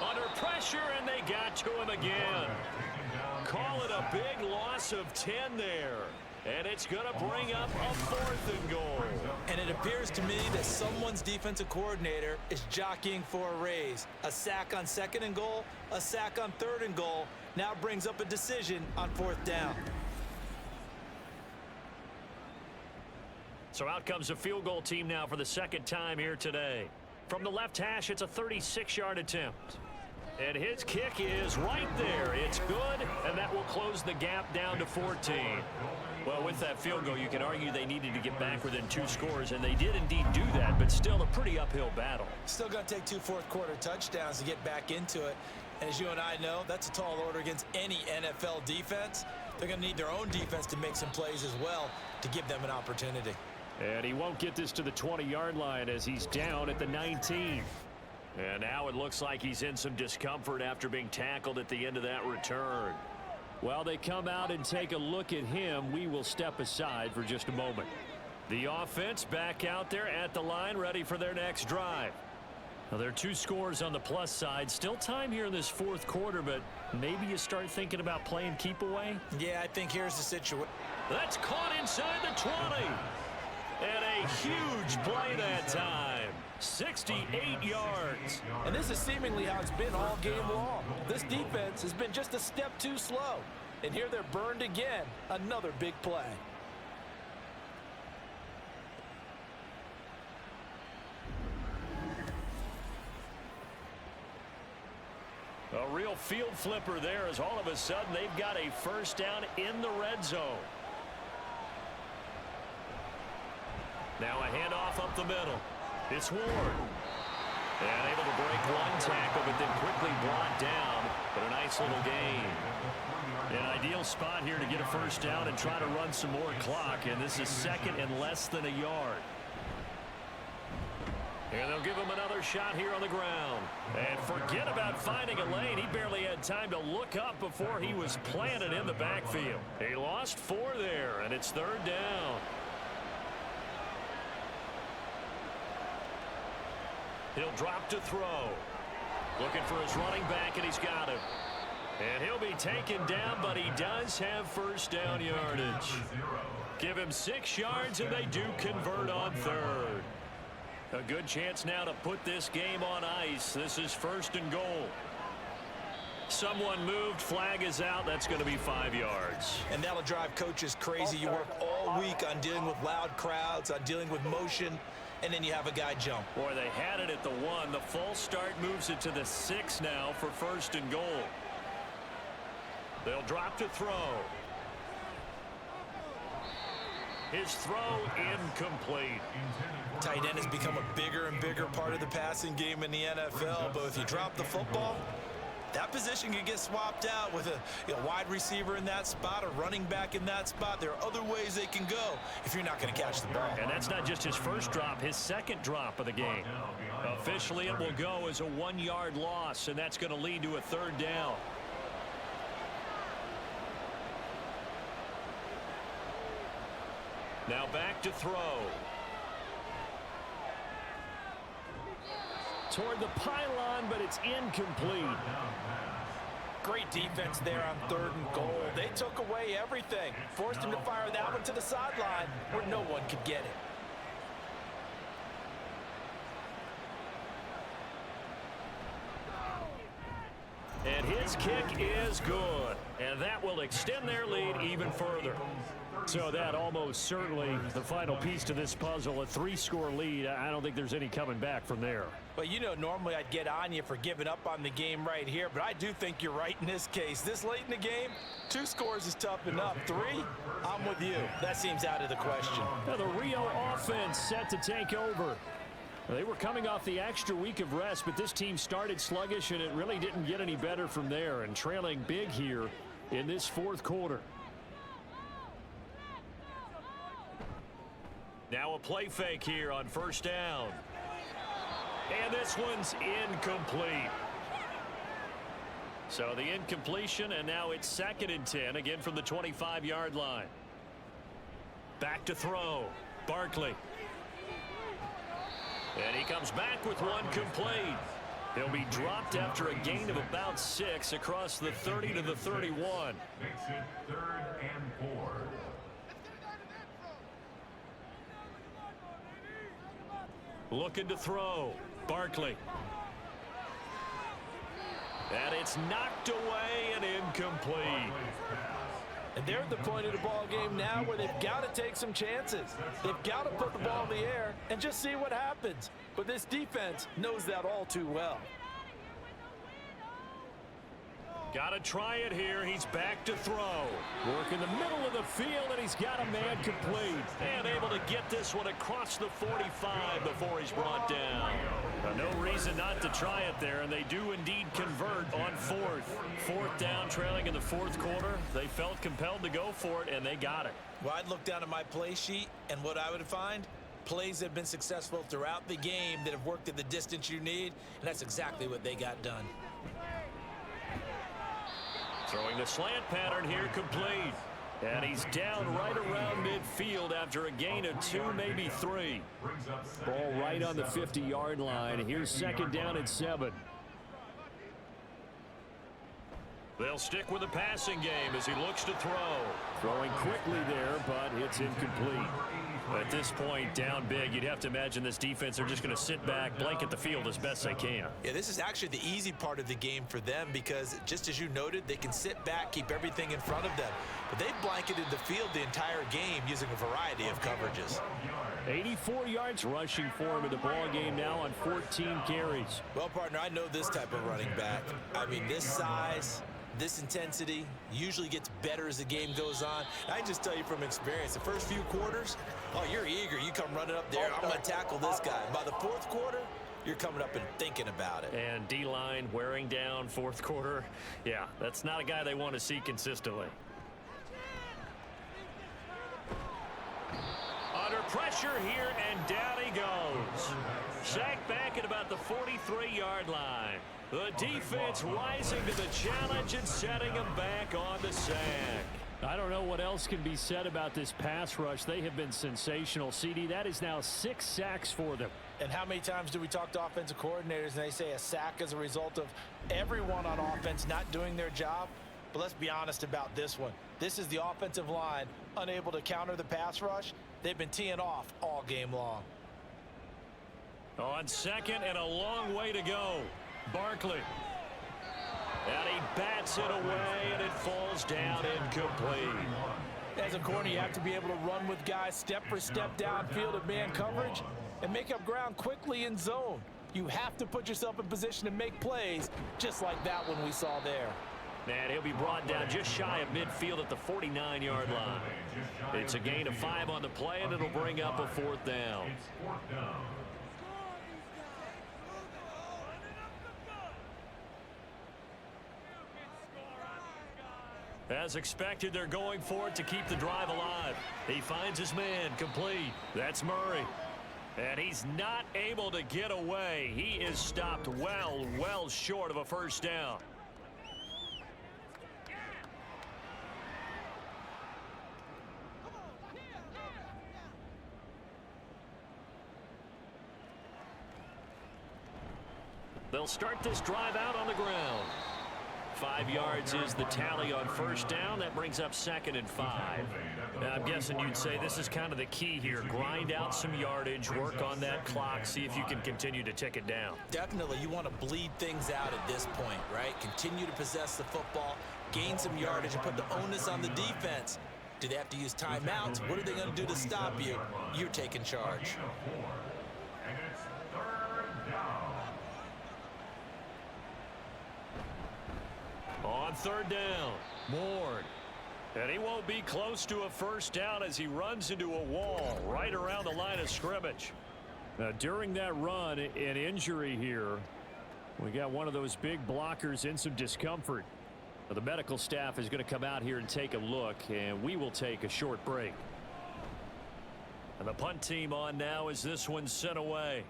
Speaker 2: Under pressure, and they got to him again. Call it a big loss of 10 there. And it's going to bring up a 4th and goal.
Speaker 3: And it appears to me that someone's defensive coordinator is jockeying for a raise. A sack on 2nd and goal, a sack on 3rd and goal, now brings up a decision on 4th down.
Speaker 2: So out comes the field goal team now for the 2nd time here today. From the left hash, it's a 36-yard attempt. And his kick is right there. It's good, and that will close the gap down to 14. Well, with that field goal, you can argue they needed to get back within 2 scores, and they did indeed do that, but still a pretty uphill battle.
Speaker 3: Still going to take 2 fourth-quarter touchdowns to get back into it. And as you and I know, that's a tall order against any NFL defense. They're going to need their own defense to make some plays as well to give them an opportunity.
Speaker 4: And he won't get this to the 20-yard line as he's down at the 19.
Speaker 2: And now it looks like he's in some discomfort after being tackled at the end of that return.
Speaker 4: While they come out and take a look at him, we will step aside for just a moment.
Speaker 2: The offense back out there at the line, ready for their next drive. Now, there are 2 scores on the plus side. Still time here in this 4th quarter, but maybe you start thinking about playing keep away?
Speaker 3: Yeah, I think here's the situation.
Speaker 2: That's caught inside the 20. And a huge play that time. 68 yards.
Speaker 3: And this is seemingly how it's been all game long. This defense has been just a step too slow. And here they're burned again. Another big play.
Speaker 2: A real field flipper there as all of a sudden they've got a 1st down in the red zone. Now a handoff up the middle. It's Ward. And able to break one tackle, but then quickly brought down But a nice little gain. An ideal spot here to get a first down and try to run some more clock. And this is second and less than a yard. And they'll give him another shot here on the ground. And forget about finding a lane. He barely had time to look up before he was planted in the backfield. He lost 4 there, and it's third down. He'll drop to throw. Looking for his running back, and he's got him. And he'll be taken down, but he does have first down yardage. Give him 6 yards, and they do convert on third. A good chance now to put this game on ice. This is first and goal. Someone moved. Flag is out. That's going to be 5 yards.
Speaker 3: And that'll drive coaches crazy. You work all week on dealing with loud crowds, on dealing with motion, and then you have a guy jump.
Speaker 2: Boy, they had it at the 1. The false start moves it to the 6 now for first and goal. They'll drop to throw. His throw incomplete.
Speaker 3: Tight end has become a bigger and bigger part of the passing game in the NFL, but if you drop the football, that position can get swapped out with a wide receiver in that spot, a running back in that spot. There are other ways they can go if you're not going to catch the ball.
Speaker 2: And that's not just his first drop, his second drop of the game. Officially, it will go as a 1-yard loss, and that's going to lead to a third down. Now back to throw. Toward the pylon, but it's incomplete.
Speaker 3: Great defense there on third and goal. They took away everything. Forced him to fire that one to the sideline where no one could get it.
Speaker 2: And his kick is good. And that will extend their lead even further. So that almost certainly the final piece to this puzzle, a 3-score lead. I don't think there's any coming back from there.
Speaker 3: But you know, normally I'd get on you for giving up on the game right here, but I do think you're right in this case. This late in the game, 2 scores is tough enough. 3, I'm with you. That seems out of the question.
Speaker 2: Now the Rio offense set to take over. They were coming off the extra week of rest, but this team started sluggish, and it really didn't get any better from there, and trailing big here in this fourth quarter. Now a play fake here on first down. And this one's incomplete. So the incompletion, and now it's 2nd and 10, again from the 25-yard line. Back to throw. Barkley. And he comes back with one complete. He'll be dropped after a gain of about 6 across the 30 to the 31.
Speaker 5: Makes it 3rd and 4.
Speaker 2: Looking to throw. Barkley. And it's knocked away and incomplete.
Speaker 3: And they're at the point of the ball game now where they've got to take some chances. They've got to put the ball in the air and just see what happens. But this defense knows that all too well.
Speaker 2: Got to try it here. He's back to throw. Work in the middle of the field, and he's got a man complete. And able to get this one across the 45 before he's brought down. No reason not to try it there, and they do indeed convert on 4th. 4th down, trailing in the 4th quarter. They felt compelled to go for it, and they got it.
Speaker 3: Well, I'd look down at my play sheet, and what I would find, plays that have been successful throughout the game that have worked at the distance you need, and that's exactly what they got done.
Speaker 2: Throwing the slant pattern here complete. And he's down right around midfield after a gain of 2, maybe 3. Ball right on the 50-yard line. Here's 2nd down and 7. They'll stick with the passing game as he looks to throw. Throwing quickly there, but it's incomplete. At this point, down big, you'd have to imagine this defense are just going to sit back, blanket the field as best they can.
Speaker 3: Yeah, this is actually the easy part of the game for them because, just as you noted, they can sit back, keep everything in front of them. But they've blanketed the field the entire game using a variety of coverages.
Speaker 2: 84 yards rushing for him in the ball game now on 14 carries.
Speaker 3: Well, partner, I know this type of running back. I mean, this size, this intensity usually gets better as the game goes on. I just tell you from experience, the first few quarters, oh, you're eager. You come running up there, I'm going to tackle this guy. By the 4th quarter, you're coming up and thinking about it.
Speaker 2: And D-line wearing down fourth quarter. Yeah, that's not a guy they want to see consistently. Under pressure here, and down he goes. Sacked back at about the 43-yard line. The defense rising to the challenge and setting him back on the sack.
Speaker 4: I don't know what else can be said about this pass rush. They have been sensational. CD, that is now 6 sacks for them.
Speaker 3: And how many times do we talk to offensive coordinators and they say a sack as a result of everyone on offense not doing their job? But let's be honest about this one. This is the offensive line unable to counter the pass rush. They've been teeing off all game long.
Speaker 2: On second and a long way to go. Barkley. And he bats it away, and it falls down incomplete.
Speaker 3: As a corner, you have to be able to run with guys step for step downfield at man coverage and make up ground quickly in zone. You have to put yourself in position to make plays, just like that one we saw there.
Speaker 2: And he'll be brought down just shy of midfield at the 49-yard line. It's a gain of 5 on the play, and it'll bring up a 4th down. As expected, they're going for it to keep the drive alive. He finds his man, complete. That's Murray. And he's not able to get away. He is stopped well short of a first down. They'll start this drive out on the ground. 5 yards is the tally on first down. That brings up 2nd and 5. Now, I'm guessing you'd say this is kind of the key here. Grind out some yardage, work on that clock, see if you can continue to tick it down.
Speaker 3: Definitely, you want to bleed things out at this point, right? Continue to possess the football, gain some yardage, and put the onus on the defense. Do they have to use timeouts? What are they going to do to stop you? You're taking charge.
Speaker 5: And it's 3rd down.
Speaker 2: On 3rd down, Ward. And he won't be close to a first down as he runs into a wall right around the line of scrimmage.
Speaker 4: Now, during that run, an injury here. We got one of those big blockers in some discomfort. Now, the medical staff is going to come out here and take a look, and we will take a short break.
Speaker 2: And the punt team on now as this one's sent away.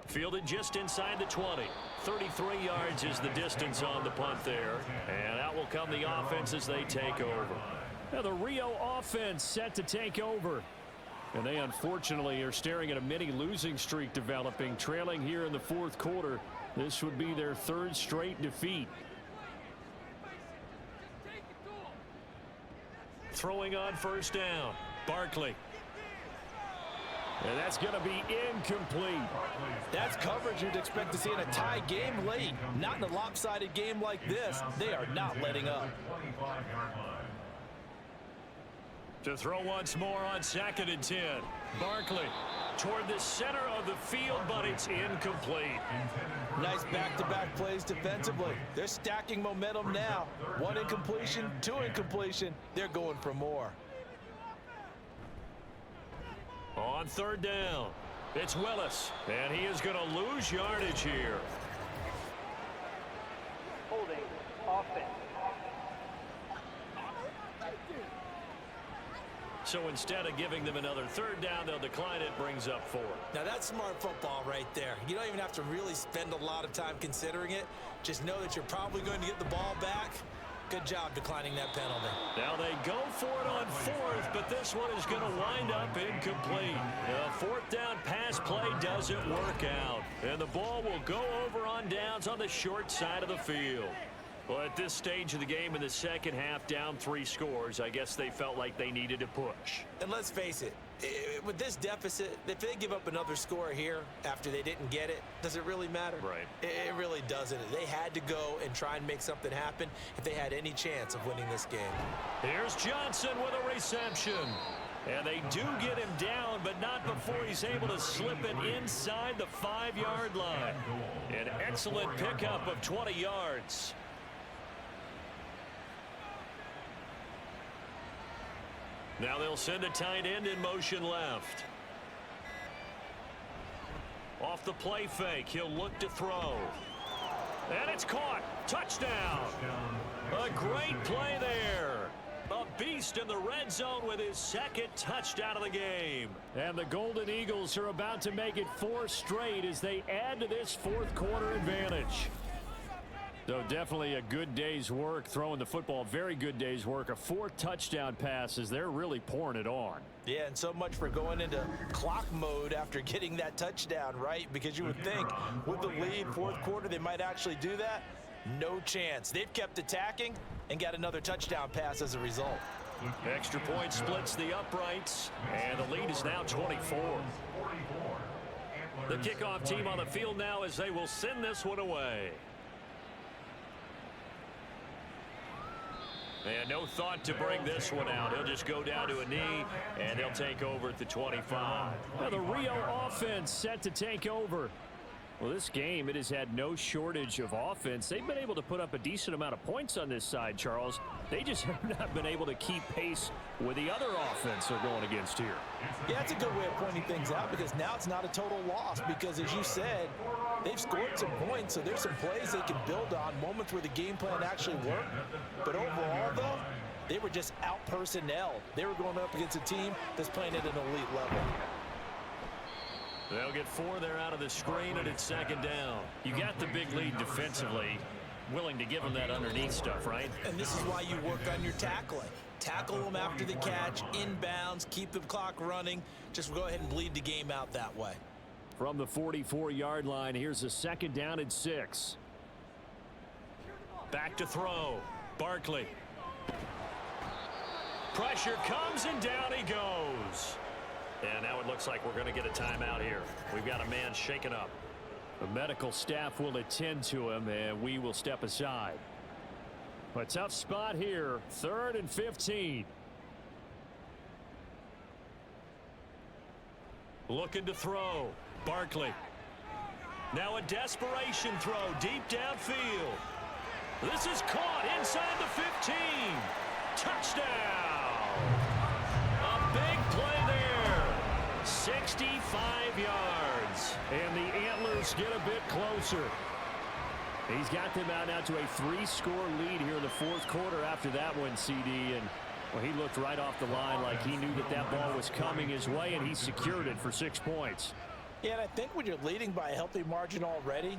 Speaker 2: Fielded just inside the 20. 33 yards is the distance on the punt there. And out will come the offense as they take over.
Speaker 4: Now the Rio offense set to take over. And they unfortunately are staring at a mini losing streak developing, trailing here in the 4th quarter. This would be their 3rd straight defeat.
Speaker 2: Throwing on first down. Barkley.
Speaker 4: And that's going to be incomplete.
Speaker 3: That's coverage you'd expect to see in a tie game late. Not in a lopsided game like this. They are not letting up.
Speaker 2: To throw once more on 2nd and 10. Barkley toward the center of the field, but it's incomplete.
Speaker 3: Nice back-to-back plays defensively. They're stacking momentum now. 1 incompletion, 2 incompletion. They're going for more.
Speaker 2: On 3rd down, it's Willis, and he is going to lose yardage here.
Speaker 6: Holding offense.
Speaker 2: So instead of giving them another 3rd down, they'll decline it, brings up 4.
Speaker 3: Now that's smart football right there. You don't even have to really spend a lot of time considering it. Just know that you're probably going to get the ball back. Good job declining that penalty.
Speaker 2: Now they go for it on 4th, but this one is going to wind up incomplete. The 4th down pass play doesn't work out, and the ball will go over on downs on the short side of the field. Well, at this stage of the game in the second half, down 3 scores, I guess they felt like they needed to push.
Speaker 3: And let's face it, with this deficit, if they give up another score here after they didn't get it, does it really matter?
Speaker 2: Right.
Speaker 3: It really doesn't. They had to go and try and make something happen if they had any chance of winning this game.
Speaker 2: Here's Johnson with a reception. And they do get him down, but not before he's able to slip it inside the 5-yard line. An excellent pickup of 20 yards. Now they'll send a tight end in motion left. Off the play fake, he'll look to throw. And it's caught. Touchdown. A great play there. A beast in the red zone with his second touchdown of the game.
Speaker 4: And the Golden Eagles are about to make it 4 straight as they add to this fourth quarter advantage. So definitely a good day's work throwing the football. Very good day's work. A 4 touchdown passes. They're really pouring it on.
Speaker 3: Yeah, and so much for going into clock mode after getting that touchdown, right? Because you would think with the lead, fourth quarter, they might actually do that. No chance. They've kept attacking and got another touchdown pass as a result.
Speaker 2: Extra point splits the uprights, and the lead is now 24. The kickoff team on the field now as they will send this one away. And no thought to bring this one out. He'll just go down to a knee, and they'll take over at the 25.
Speaker 4: Now the Rio offense set to take over. Well, this game, it has had no shortage of offense. They've been able to put up a decent amount of points on this side, Charles. They just have not been able to keep pace with the other offense they're going against here.
Speaker 3: Yeah, it's a good way of pointing things out because now it's not a total loss because, as you said, they've scored some points, so there's some plays they can build on, moments where the game plan actually worked. But overall, though, they were just out-personnel. They were going up against a team that's playing at an elite level.
Speaker 2: They'll get 4 there out of the screen, and it's second down. You got the big lead defensively. Willing to give them that underneath stuff, right?
Speaker 3: And this is why you work on your tackling. Tackle them after the catch, inbounds, keep the clock running. Just go ahead and bleed the game out that way.
Speaker 4: From the 44-yard line, here's a second down and 6.
Speaker 2: Back to throw. Barkley. Pressure comes, and down he goes. And now it looks like we're going to get a timeout here. We've got a man shaken up.
Speaker 4: The medical staff will attend to him, and we will step aside. A tough spot here, 3rd and 15.
Speaker 2: Looking to throw. Barkley. Now a desperation throw deep downfield. This is caught inside the 15. Touchdown. A big play there. 65 yards.
Speaker 4: And the Antlers get a bit closer. He's got them out now to a 3-score lead here in the fourth quarter after that one, CD. And well, he looked right off the line like he knew that that ball was coming his way, and he secured it for 6 points.
Speaker 3: Yeah, and I think when you're leading by a healthy margin already,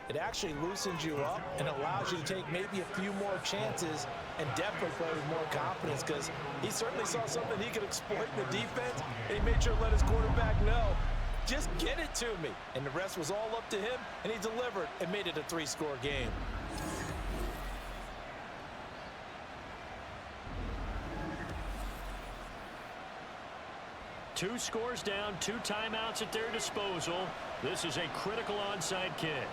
Speaker 3: it actually loosens you up and allows you to take maybe a few more chances and definitely play with more confidence because he certainly saw something he could exploit in the defense, and he made sure to let his quarterback know, just get it to me. And the rest was all up to him, and he delivered and made it a 3-score game.
Speaker 2: Two scores down, 2 timeouts at their disposal. This is a critical onside kick.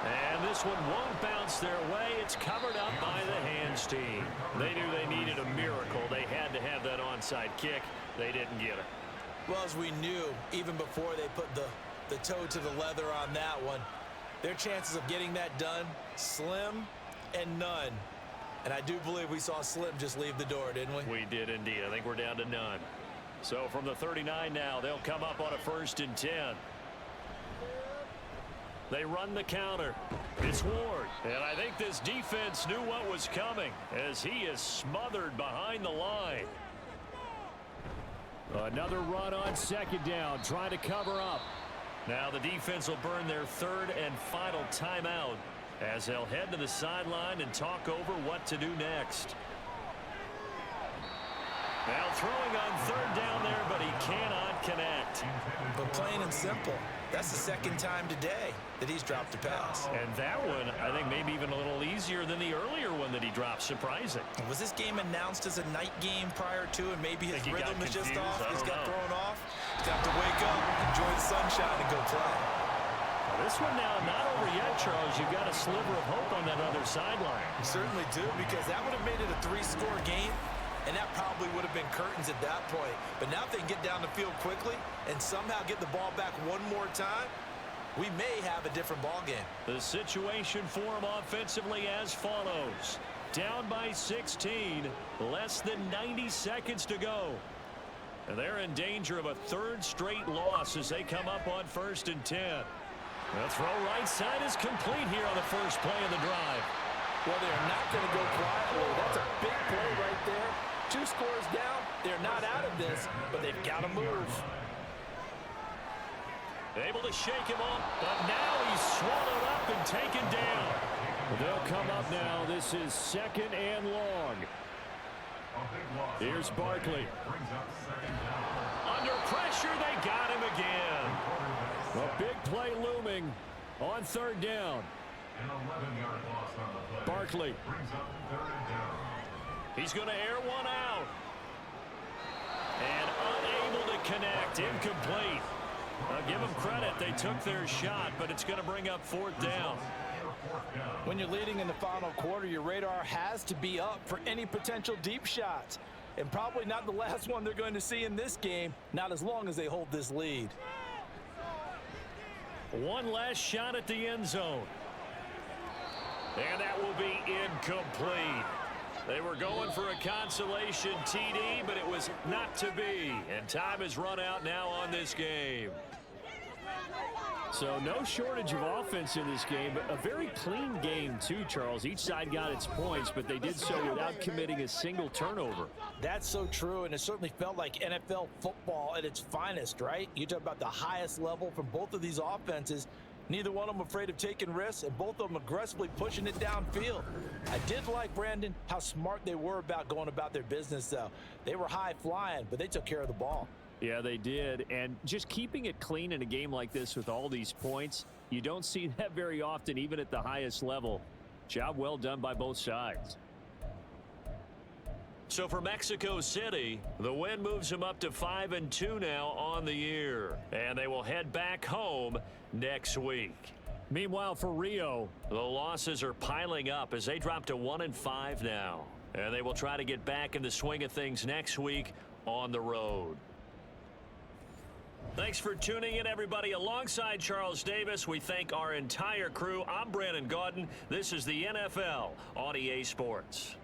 Speaker 2: And this one won't bounce their way. It's covered up by the hands team. They knew they needed a miracle. They had to have that onside kick. They didn't get it.
Speaker 3: Well, as we knew, even before they put the toe to the leather on that one, their chances of getting that done, slim and none. And I do believe we saw Slim just leave the door, didn't we?
Speaker 2: We did indeed. I think we're down to none. So from the 39 now, they'll come up on a 1st and 10. They run the counter. It's Ward. And I think this defense knew what was coming as he is smothered behind the line.
Speaker 4: Another run on 2nd down, trying to cover up.
Speaker 2: Now the defense will burn their 3rd and final timeout as they'll head to the sideline and talk over what to do next. Now throwing on 3rd down there, but he cannot connect.
Speaker 3: But plain and simple, that's the 2nd time today that he's dropped a pass.
Speaker 2: And that one, I think, maybe even a little easier than the earlier one that he dropped. Surprising.
Speaker 3: Was this game announced as a night game prior to, and maybe his rhythm is just off? He's got thrown off. He's got to wake up, enjoy the sunshine, and go play.
Speaker 2: This one now not over yet, Charles. You've got a sliver of hope on that other sideline.
Speaker 3: You certainly do, because that would have made it a 3-score game. And that probably would have been curtains at that point. But now if they can get down the field quickly and somehow get the ball back one more time, we may have a different ball game.
Speaker 2: The situation for them offensively as follows. Down by 16, less than 90 seconds to go. And they're in danger of a third straight loss as they come up on 1st and 10. The throw right side is complete here on the first play of the drive.
Speaker 3: Well, they're not going to go quietly. That's a big play right there. 2 scores down. They're not out of this, but they've got to move.
Speaker 2: Able to shake him off, but now he's swallowed up and taken down.
Speaker 4: They'll come up now. This is 2nd and long. Here's Barkley.
Speaker 2: Under pressure, they got him again.
Speaker 4: A big play looming on 3rd down. Barkley.
Speaker 2: He's going to air one out. And unable to connect. Incomplete. I'll give them credit. They took their shot, but it's going to bring up 4th down.
Speaker 3: When you're leading in the final quarter, your radar has to be up for any potential deep shots. And probably not the last one they're going to see in this game, not as long as they hold this lead.
Speaker 2: One last shot at the end zone. And that will be incomplete. They were going for a consolation TD, but it was not to be. And time has run out now on this game.
Speaker 4: So no shortage of offense in this game, but a very clean game too, Charles. Each side got its points, but they did so without committing a single turnover.
Speaker 3: That's so true, and it certainly felt like NFL football at its finest, right? You talk about the highest level from both of these offenses. Neither one of them afraid of taking risks, and both of them aggressively pushing it downfield. I did like, Brandon, how smart they were about going about their business, though. They were high flying, but they took care of the ball.
Speaker 4: Yeah, they did. And just keeping it clean in a game like this with all these points, you don't see that very often, even at the highest level. Job well done by both sides.
Speaker 2: So for Mexico City, the win moves them up to 5-2 now on the year. And they will head back home next week.
Speaker 4: Meanwhile, for Rio,
Speaker 2: the losses are piling up as they drop to 1-5 now. And they will try to get back in the swing of things next week on the road. Thanks for tuning in, everybody. Alongside Charles Davis, we thank our entire crew. I'm Brandon Gaudin. This is the NFL on EA Sports.